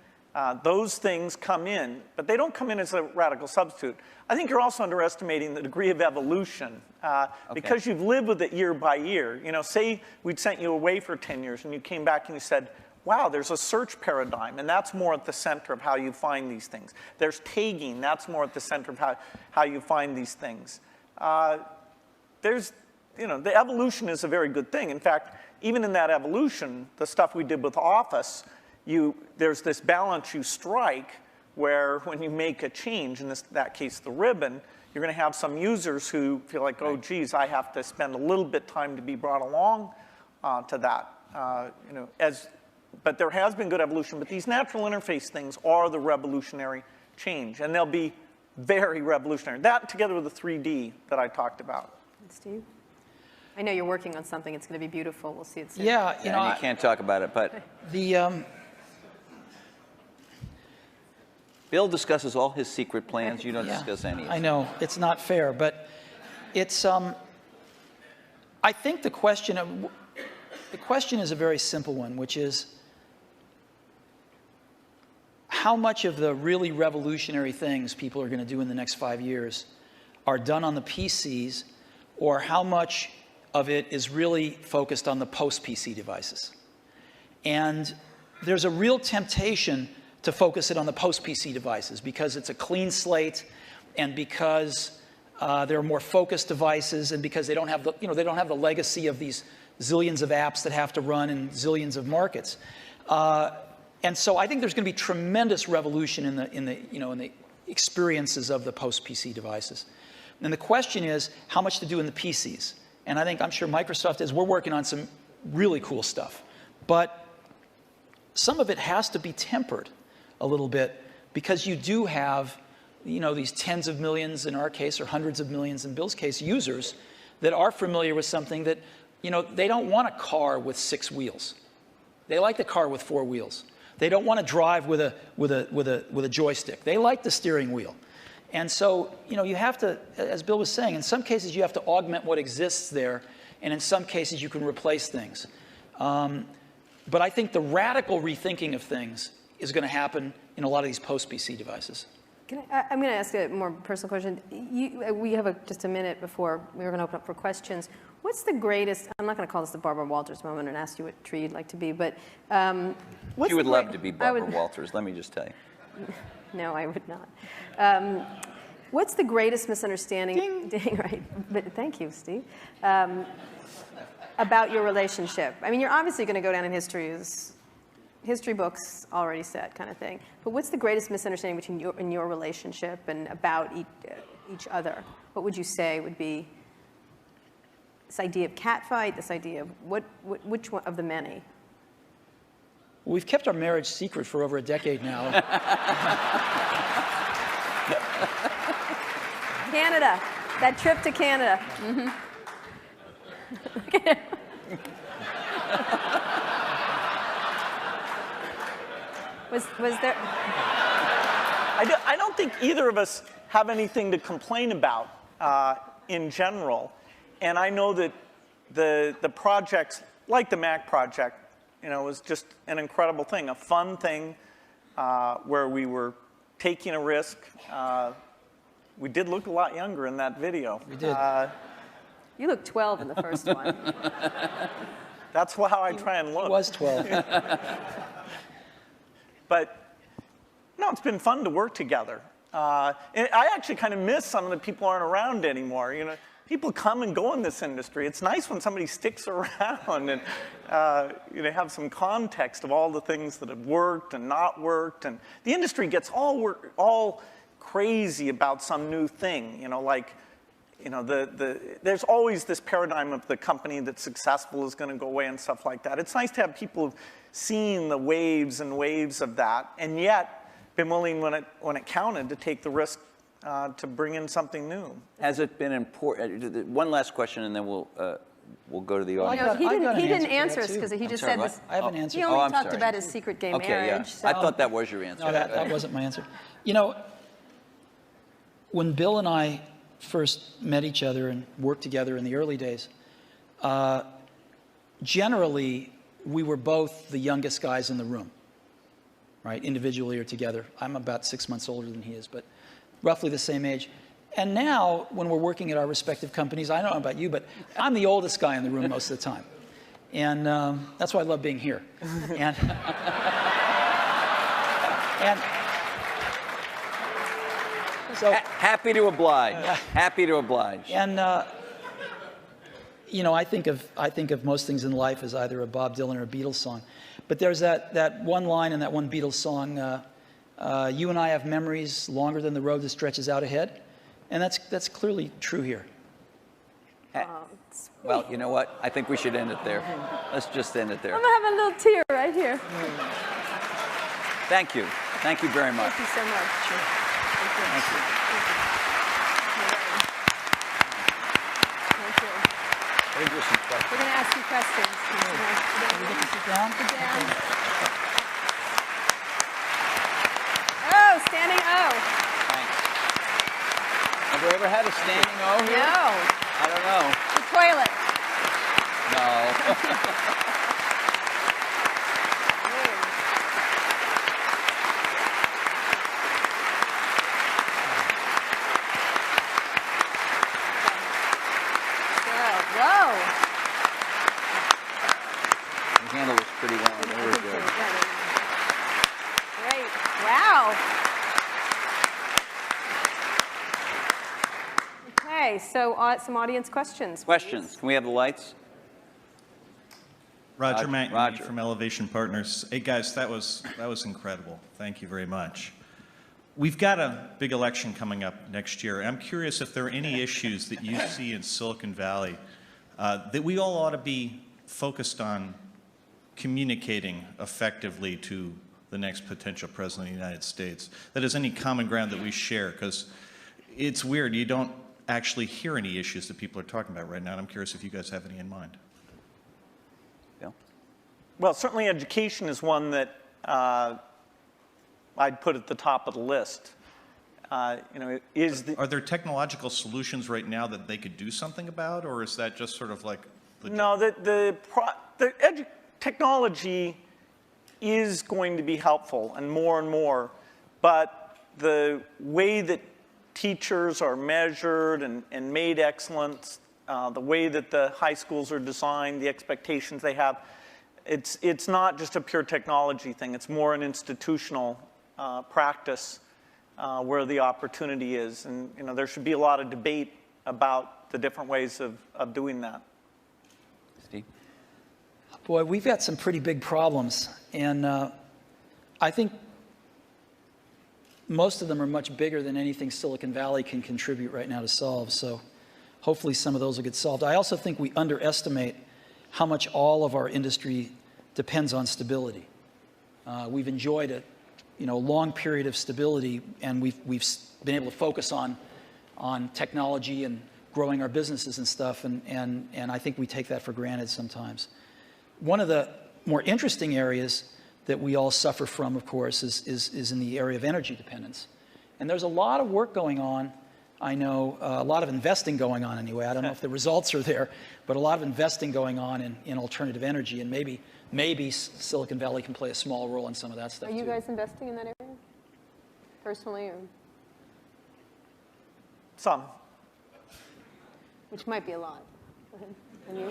those things come in, but they don't come in as a radical substitute. I think you're also underestimating the degree of evolution because you've lived with it year by year. Say we'd sent you away for 10 years and you came back and you said, wow, there's a search paradigm, and that's more at the center of how you find these things. There's tagging, that's more at the center of how you find these things. The evolution is a very good thing. In fact, even in that evolution, the stuff we did with Office, there's this balance you strike where when you make a change, in that case the ribbon, you're going to have some users who feel like, oh, geez, I have to spend a little bit time to be brought along to that. But there has been good evolution. But these natural interface things are the revolutionary change, and they'll be very revolutionary. That together with the 3D that I talked about. Steve? I know you're working on something. It's going to be beautiful. We'll see it soon. Yeah, you can't talk about it, but Bill discusses all his secret plans. You don't discuss any of it. I know, it's not fair, but it's, I think the question is a very simple one, which is, how much of the really revolutionary things people are going to do in the next 5 years are done on the PCs, or how much of it is really focused on the post-PC devices? And there's a real temptation to focus it on the post-PC devices because it's a clean slate, and because there are more focused devices, and because they don't have the legacy of these zillions of apps that have to run in zillions of markets. And so I think there's going to be tremendous revolution in the experiences of the post-PC devices. And the question is how much to do in the PCs. And I'm sure Microsoft is. We're working on some really cool stuff, but some of it has to be tempered a little bit because you do have, these tens of millions in our case, or hundreds of millions in Bill's case, users that are familiar with something that, they don't want a car with 6 wheels. They like the car with 4 wheels. They don't want to drive with a joystick. They like the steering wheel. And so, you have to, as Bill was saying, in some cases you have to augment what exists there, and in some cases you can replace things. But I think the radical rethinking of things is going to happen in a lot of these post-PC devices. I'm going to ask a more personal question. We have just a minute before we were going to open up for questions. What's the greatest, I'm not going to call this the Barbara Walters moment and ask you what tree you'd like to be, but You would love to be Barbara Walters, let me just tell you. No, I would not. What's the greatest misunderstanding, right? But thank you, Steve, about your relationship? I mean, you're obviously going to go down in history as history books already said kind of thing. But what's the greatest misunderstanding between you and your relationship and about each other? What would you say would be this idea of catfight, this idea of which one of the many? We've kept our marriage secret for over a decade now. Canada, that trip to Canada. Mm-hmm. Was there? I don't think either of us have anything to complain about in general. And I know that the projects, like the Mac project, was just an incredible thing, a fun thing where we were taking a risk. We did look a lot younger in that video. We did. You looked 12 in the first one. That's how I try and look. He was 12. But no, it's been fun to work together. And I actually kind of miss some of the people aren't around anymore. People come and go in this industry. It's nice when somebody sticks around and have some context of all the things that have worked and not worked. And the industry gets all crazy about some new thing. There's always this paradigm of the company that's successful is going to go away and stuff like that. It's nice to have people who've seen the waves and waves of that, and yet been willing when it counted to take the risk to bring in something new. Has it been important? One last question, and then we'll go to the audience. He didn't answer us because he just said this. I have an answer. He only talked about his secret gay marriage. Yeah. So. I thought that was your answer. No, that wasn't my answer. When Bill and I first met each other and worked together in the early days, generally, we were both the youngest guys in the room, right? Individually or together. I'm about 6 months older than he is, but roughly the same age. And now, when we're working at our respective companies, I don't know about you, but I'm the oldest guy in the room most of the time. And that's why I love being here. And so happy to oblige. Happy to oblige. And I think of most things in life as either a Bob Dylan or a Beatles song. But there's that one line in that one Beatles song, you and I have memories longer than the road that stretches out ahead. And that's clearly true here. Well, you know what? I think we should end it there. Let's just end it there. I'm going to have a little tear right here. Thank you. Thank you very much. Thank you so much. Sure. Thank you. Thank you. We're going to ask you questions. Sit down. Sit down. Oh, standing O. Thanks. Have we ever had a standing O here? No. I don't know. The toilet. No. Whoa. You handled this pretty well. Very good. Great. Wow. Okay, so some audience questions. Questions? Can we have the lights? Roger McNamee Roger. from Elevation Partners. Hey guys, that was incredible. Thank you very much. We've got a big election coming up next year. I'm curious if there are any issues that you see in Silicon Valley that we all ought to be focused on communicating effectively to the next potential president of the United States. That is any common ground that we share, because it's weird. You don't actually hear any issues that people are talking about right now, and I'm curious if you guys have any in mind. Bill? Well, certainly education is one that I'd put at the top of the list. is the... Are there technological solutions right now that they could do something about, or is that just sort of like the... No, technology is going to be helpful and more, but the way that teachers are measured and made excellent, the way that the high schools are designed, the expectations they have, it's not just a pure technology thing. It's more an institutional practice where the opportunity is. And there should be a lot of debate about the different ways of doing that. Steve? Boy, we've got some pretty big problems, and I think most of them are much bigger than anything Silicon Valley can contribute right now to solve, so hopefully some of those will get solved. I also think we underestimate how much all of our industry depends on stability. We've enjoyed a long period of stability, and we've been able to focus on technology and growing our businesses and stuff, and I think we take that for granted sometimes. One of the more interesting areas that we all suffer from, of course, is in the area of energy dependence. And there's a lot of work going on, I know, a lot of investing going on anyway. I don't know if the results are there, but a lot of investing going on in alternative energy, and maybe Silicon Valley can play a small role in some of that stuff, Are you too. guys investing in that area, personally, or Some. which might be a lot? Go ahead. And you?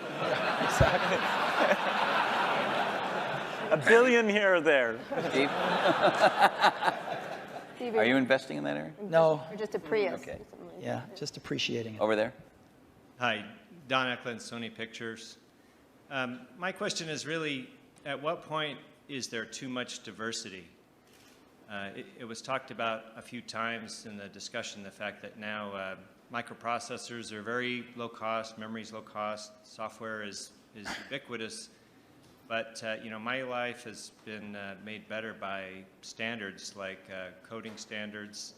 $1 billion here or there. Steve? Steve, Are you investing in that area? No. Or just a Prius? Okay. Or something like Yeah, just appreciating it. Over there? Hi, Don Eklund, Sony Pictures. My question is really, at what point is there too much diversity? It was talked about a few times in the discussion, the fact that now microprocessors are very low cost, memory's low cost, software is ubiquitous. But my life has been made better by standards like coding standards,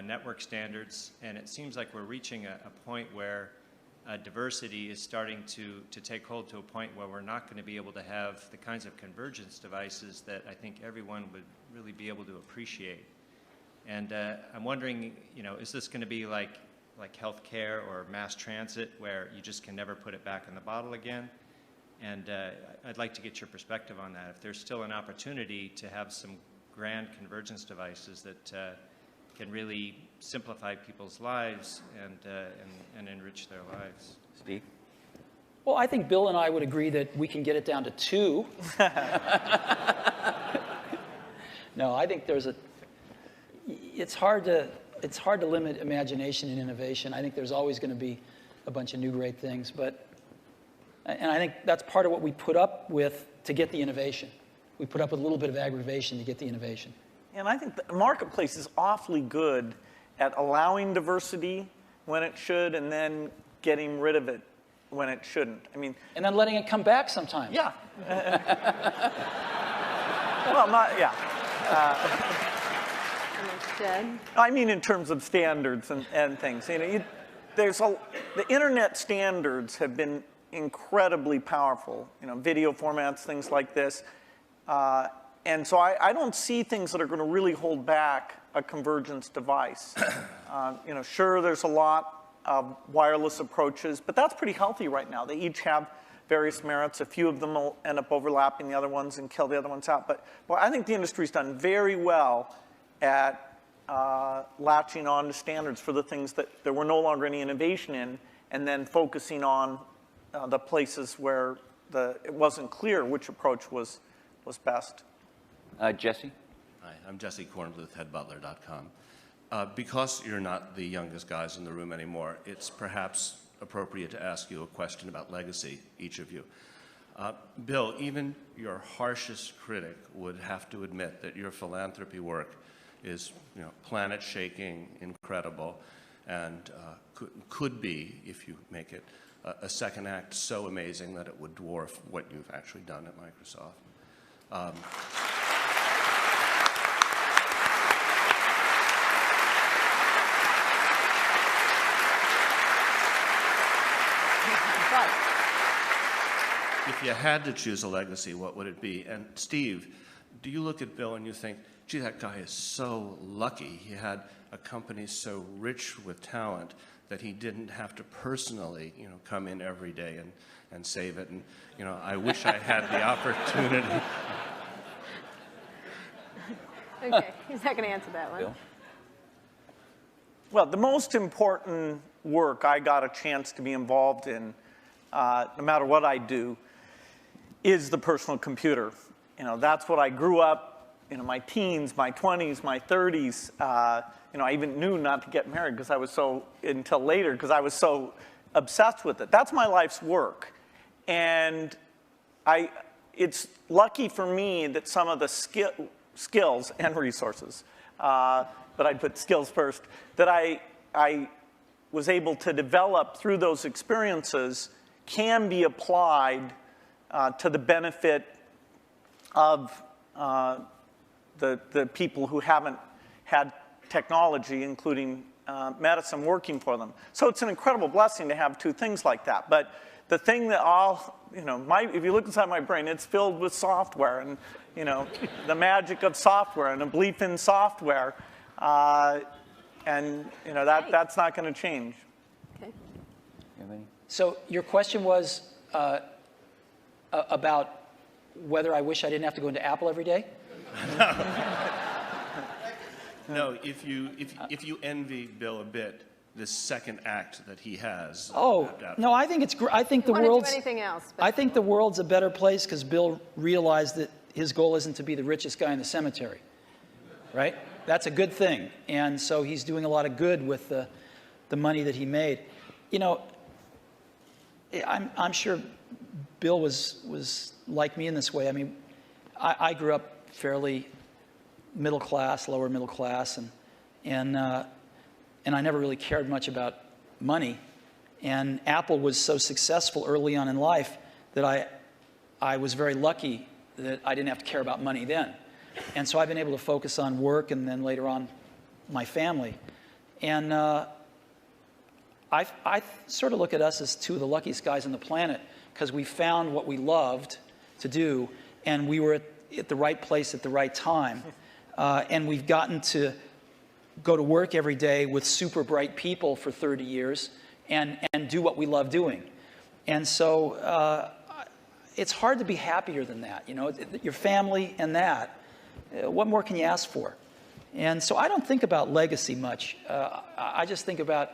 network standards, and it seems like we're reaching a point where diversity is starting to take hold to a point where we're not going to be able to have the kinds of convergence devices that I think everyone would really be able to appreciate. And I'm wondering, is this going to be like healthcare or mass transit, where you just can never put it back in the bottle again? And I'd like to get your perspective on that. If there's still an opportunity to have some grand convergence devices that can really simplify people's lives and enrich their lives. Steve? Well, I think Bill and I would agree that we can get it down to 2. No, I think it's hard to limit imagination and innovation. I think there's always going to be a bunch of new great things, and I think that's part of what we put up with to get the innovation. We put up with a little bit of aggravation to get the innovation. And I think the marketplace is awfully good at allowing diversity when it should, and then getting rid of it when it shouldn't. I mean, And then letting it come back sometimes. yeah. Well, not, yeah. Understood. I mean, in terms of standards and things. The internet standards have been incredibly powerful. Video formats, things like this. And so I don't see things that are going to really hold back a convergence device. Sure, there's a lot of wireless approaches, but that's pretty healthy right now. They each have various merits. A few of them will end up overlapping the other ones and kill the other ones out. But I think the industry's done very well at latching on to standards for the things that there were no longer any innovation in, and then focusing on the places where it wasn't clear which approach was best. Jesse? Hi, I'm Jesse Kornbluth, headbutler.com. Because you're not the youngest guys in the room anymore, it's perhaps appropriate to ask you a question about legacy, each of you. Bill, even your harshest critic would have to admit that your philanthropy work is, planet-shaking, incredible, and could be, if you make it, a second act so amazing that it would dwarf what you've actually done at Microsoft. If you had to choose a legacy, what would it be? And Steve, do you look at Bill and you think, gee, that guy is so lucky. He had a company so rich with talent that he didn't have to personally, come in every day and save it. And, I wish I had the opportunity. Okay, he's not going to answer that one. Bill? Well, the most important work I got a chance to be involved in, no matter what I do, is the personal computer. That's what I grew up, my teens, my 20s, my 30s. I even knew not to get married until later because I was so obsessed with it. That's my life's work. And it's lucky for me that some of the skills and resources, but I'd put skills first, that I was able to develop through those experiences can be applied to the benefit of the people who haven't had technology, including medicine, working for them. So it's an incredible blessing to have two things like that. But the thing that if you look inside my brain, it's filled with software and, the magic of software and a belief in software. That's not going to change. Okay. So your question was about whether I wish I didn't have to go into Apple every day? No, if you envy Bill a bit, this second act that he has. Oh, no, I think it's great. I think the Want to do world's anything else? But I think the world's a better place because Bill realized that his goal isn't to be the richest guy in the cemetery, right? That's a good thing. And so he's doing a lot of good with the money that he made. I'm sure Bill was like me in this way. I mean, I grew up fairly middle class, lower middle class, and I never really cared much about money. And Apple was so successful early on in life that I was very lucky that I didn't have to care about money then. And so I've been able to focus on work and then later on my family. And I sort of look at us as two of the luckiest guys on the planet because we found what we loved to do and we were at the right place at the right time. And we've gotten to go to work every day with super bright people for 30 years and do what we love doing. And so it's hard to be happier than that. Your family and that. What more can you ask for? And so I don't think about legacy much. I just think about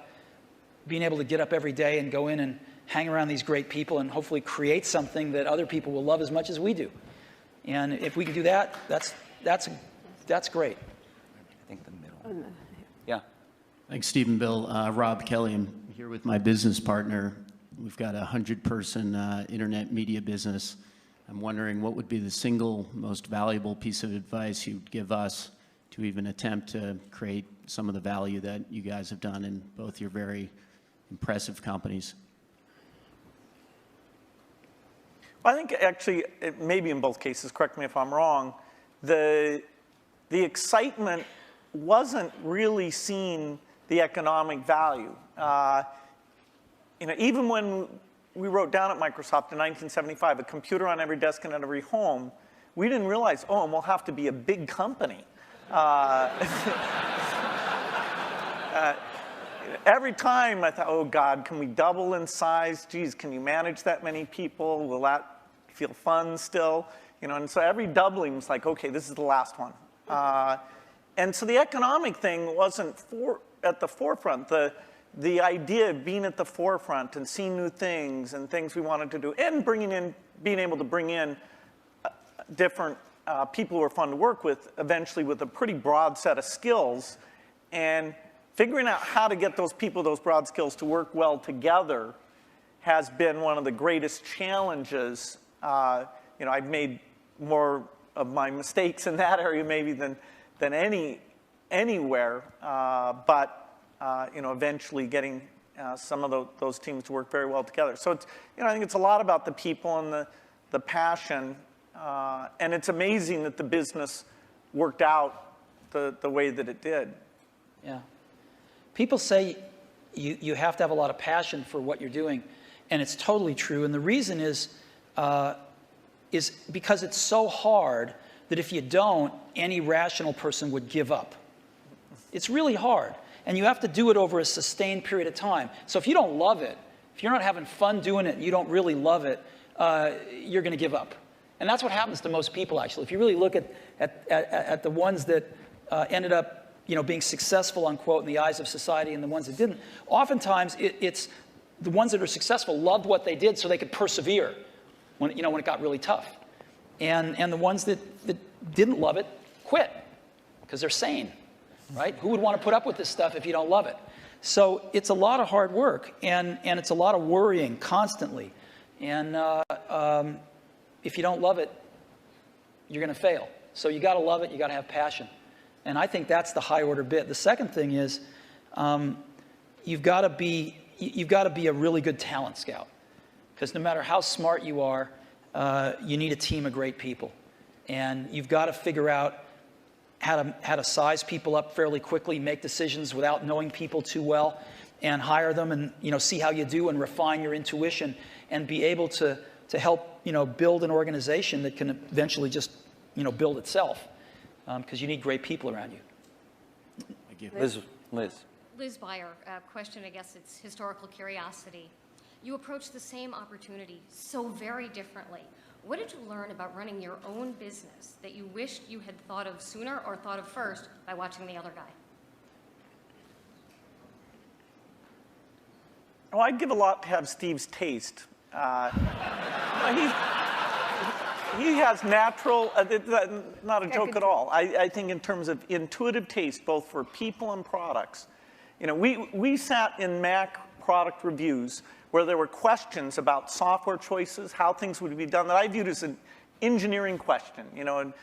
being able to get up every day and go in and hang around these great people and hopefully create something that other people will love as much as we do. And if we can do that, that's great. I think the middle. Yeah. Thanks, Steve and Bill. Rob Kelly. I'm here with my business partner. We've got a 100-person internet media business. I'm wondering what would be the single most valuable piece of advice you'd give us to even attempt to create some of the value that you guys have done in both your very impressive companies. I think actually, maybe in both cases, correct me if I'm wrong, the excitement wasn't really seeing the economic value. Even when we wrote down at Microsoft in 1975, a computer on every desk and at every home, we didn't realize, and we'll have to be a big company. Every time I thought, oh God, can we double in size? Geez, can you manage that many people? Will that feel fun still? And so every doubling was like, okay, this is the last one. And so the economic thing wasn't at the forefront. The idea of being at the forefront and seeing new things and things we wanted to do and being able to bring in different people who are fun to work with, eventually with a pretty broad set of skills, and figuring out how to get those people, those broad skills to work well together has been one of the greatest challenges. I've made more of my mistakes in that area maybe than anywhere, but eventually getting some of those teams to work very well together. So it's, I think it's a lot about the people and the passion, and it's amazing that the business worked out the way that it did. Yeah. People say you have to have a lot of passion for what you're doing, and it's totally true. And the reason is because it's so hard that if you don't, any rational person would give up. It's really hard, and you have to do it over a sustained period of time. So if you don't love it, if you're not having fun doing it and you don't really love it, you're going to give up. And that's what happens to most people, actually. If you really look at the ones that ended up being successful, unquote, in the eyes of society and the ones that didn't, oftentimes it's the ones that are successful loved what they did so they could persevere when it got really tough. And the ones that didn't love it quit because they're sane, right? Who would want to put up with this stuff if you don't love it? So it's a lot of hard work, and it's a lot of worrying constantly. And if you don't love it, you're going to fail. So you got to love it. You got to have passion. And I think that's the high order bit. The second thing is you've got to be a really good talent scout, because no matter how smart you are, you need a team of great people, and you've got to figure out how to size people up fairly quickly, make decisions without knowing people too well, and hire them, and see how you do, and refine your intuition, and be able to help build an organization that can eventually just build itself, because you need great people around you. Thank you. Liz. Liz Beyer, question, I guess it's historical curiosity. You approached the same opportunity so very differently. What did you learn about running your own business that you wished you had thought of sooner or thought of first by watching the other guy? Well, I'd give a lot to have Steve's taste. He has natural, not a joke at all. I think in terms of intuitive taste, both for people and products. We sat in Mac product reviews where there were questions about software choices, how things would be done, that I viewed as an engineering question, and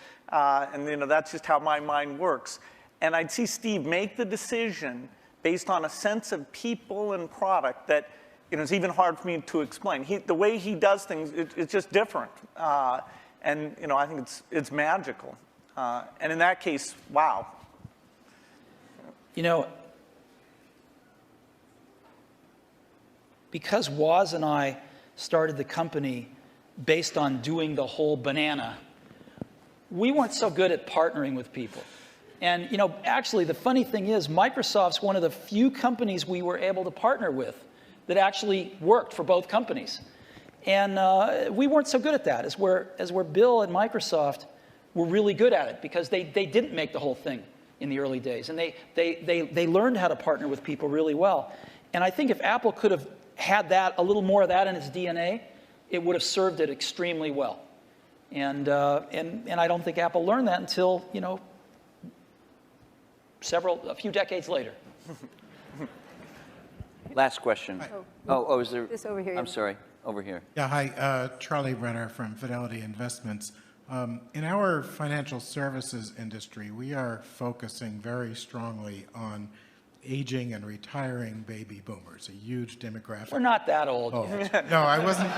that's just how my mind works. And I'd see Steve make the decision based on a sense of people and product that it's even hard for me to explain. The way he does things, it's just different. And I think it's magical. And in that case, wow. Because Woz and I started the company based on doing the whole banana, we weren't so good at partnering with people. And actually, the funny thing is, Microsoft's one of the few companies we were able to partner with that actually worked for both companies. And we weren't so good at that, as where Bill and Microsoft were really good at it, because they didn't make the whole thing in the early days. And they learned how to partner with people really well. And I think if Apple could have had a little more of that in its DNA, it would have served it extremely well. And I don't think Apple learned that until, a few decades later. Last question. Is there? This over here. I'm sorry, over here. Yeah, hi, Charlie Brenner from Fidelity Investments. In our financial services industry, we are focusing very strongly on aging and retiring baby boomers, a huge demographic. We're not that old. Oh, no, I wasn't.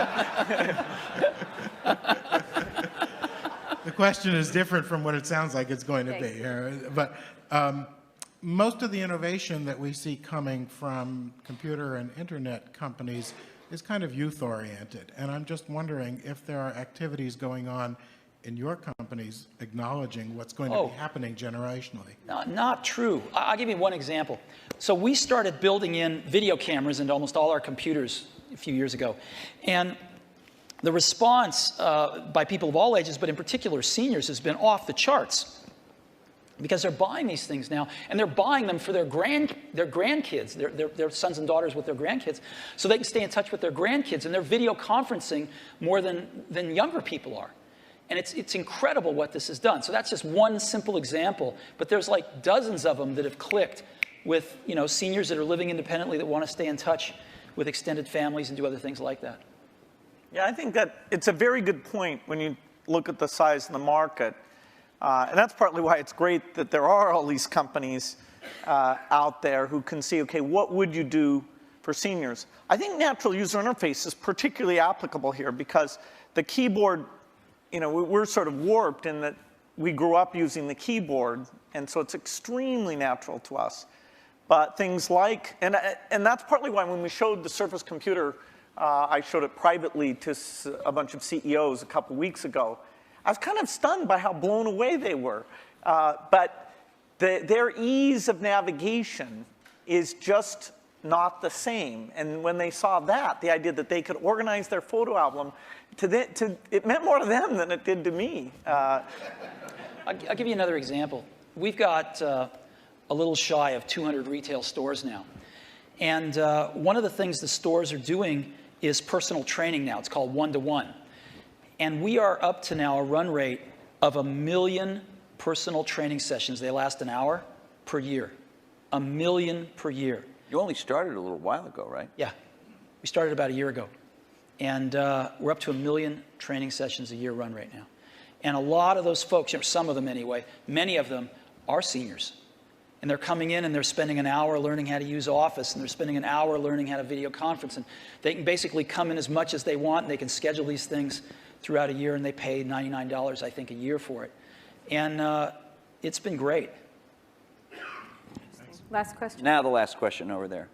The question is different from what it sounds like it's going to be. But most of the innovation that we see coming from computer and internet companies is kind of youth-oriented. And I'm just wondering if there are activities going on in your companies acknowledging what's going to be happening generationally. Not true. I'll give you one example. So we started building in video cameras into almost all our computers a few years ago. And the response by people of all ages, but in particular seniors, has been off the charts, because they're buying these things now, and they're buying them for their grandkids, their sons and daughters with their grandkids, so they can stay in touch with their grandkids, and they're video conferencing more than younger people are. And it's incredible what this has done. So that's just one simple example, but there's like dozens of them that have clicked with seniors that are living independently that want to stay in touch with extended families and do other things like that. Yeah, I think that it's a very good point when you look at the size of the market. And that's partly why it's great that there are all these companies out there who can see, okay, what would you do for seniors? I think natural user interface is particularly applicable here, because the keyboard, we're sort of warped in that we grew up using the keyboard, and so it's extremely natural to us. But things like, and that's partly why when we showed the Surface computer, I showed it privately to a bunch of CEOs a couple weeks ago. I was kind of stunned by how blown away they were. But their ease of navigation is just not the same. And when they saw that, the idea that they could organize their photo album, it meant more to them than it did to me. I'll give you another example. We've got a little shy of 200 retail stores now. And one of the things the stores are doing is personal training now. It's called one-to-one. And we are up to now a run rate of 1 million personal training sessions. They last an hour per year. 1 million per year. You only started a little while ago, right? Yeah. We started about a year ago. And we're up to 1 million training sessions a year run right now. And a lot of those folks, some of them anyway, many of them are seniors. And they're coming in and they're spending an hour learning how to use Office, and they're spending an hour learning how to video conference. And they can basically come in as much as they want, and they can schedule these things throughout a year, and they pay $99, I think, a year for it. And it's been great. Last question. Now the last question over there.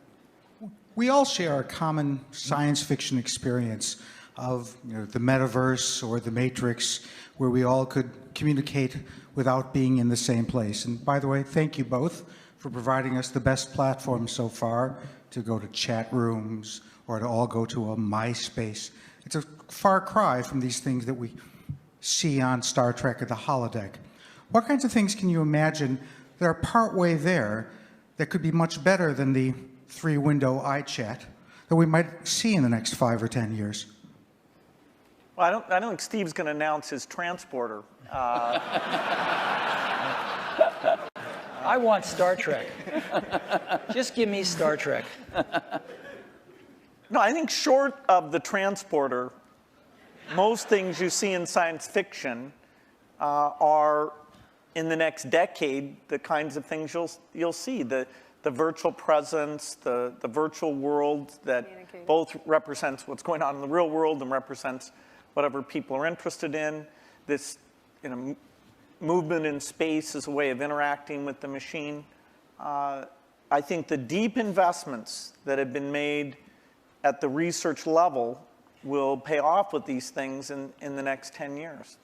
We all share a common science fiction experience of the metaverse or the Matrix, where we all could communicate without being in the same place. And by the way, thank you both for providing us the best platform so far to go to chat rooms or to all go to a MySpace. It's a far cry from these things that we see on Star Trek or the holodeck. What kinds of things can you imagine that are partway there that could be much better than the 3-window iChat that we might see in the next 5 or 10 years? Well, I don't think Steve's going to announce his transporter. I want Star Trek. Just give me Star Trek. No, I think short of the transporter, most things you see in science fiction are, in the next decade, the kinds of things you'll see. The virtual presence, the virtual world that both represents what's going on in the real world and represents whatever people are interested in. This movement in space as a way of interacting with the machine. I think the deep investments that have been made at the research level will pay off with these things in the next 10 years.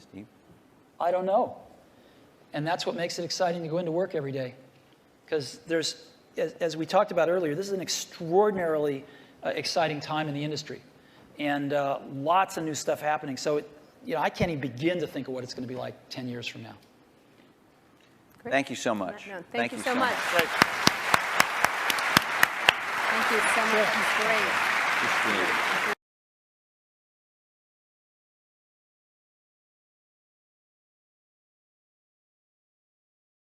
Steve? I don't know. And that's what makes it exciting to go into work every day. Because there's, as we talked about earlier, this is an extraordinarily exciting time in the industry. And lots of new stuff happening. So, I can't even begin to think of what it's going to be like 10 years from now. Great. Thank you so much. No, thank you so much. Right. Thank you so much. It's great. Just,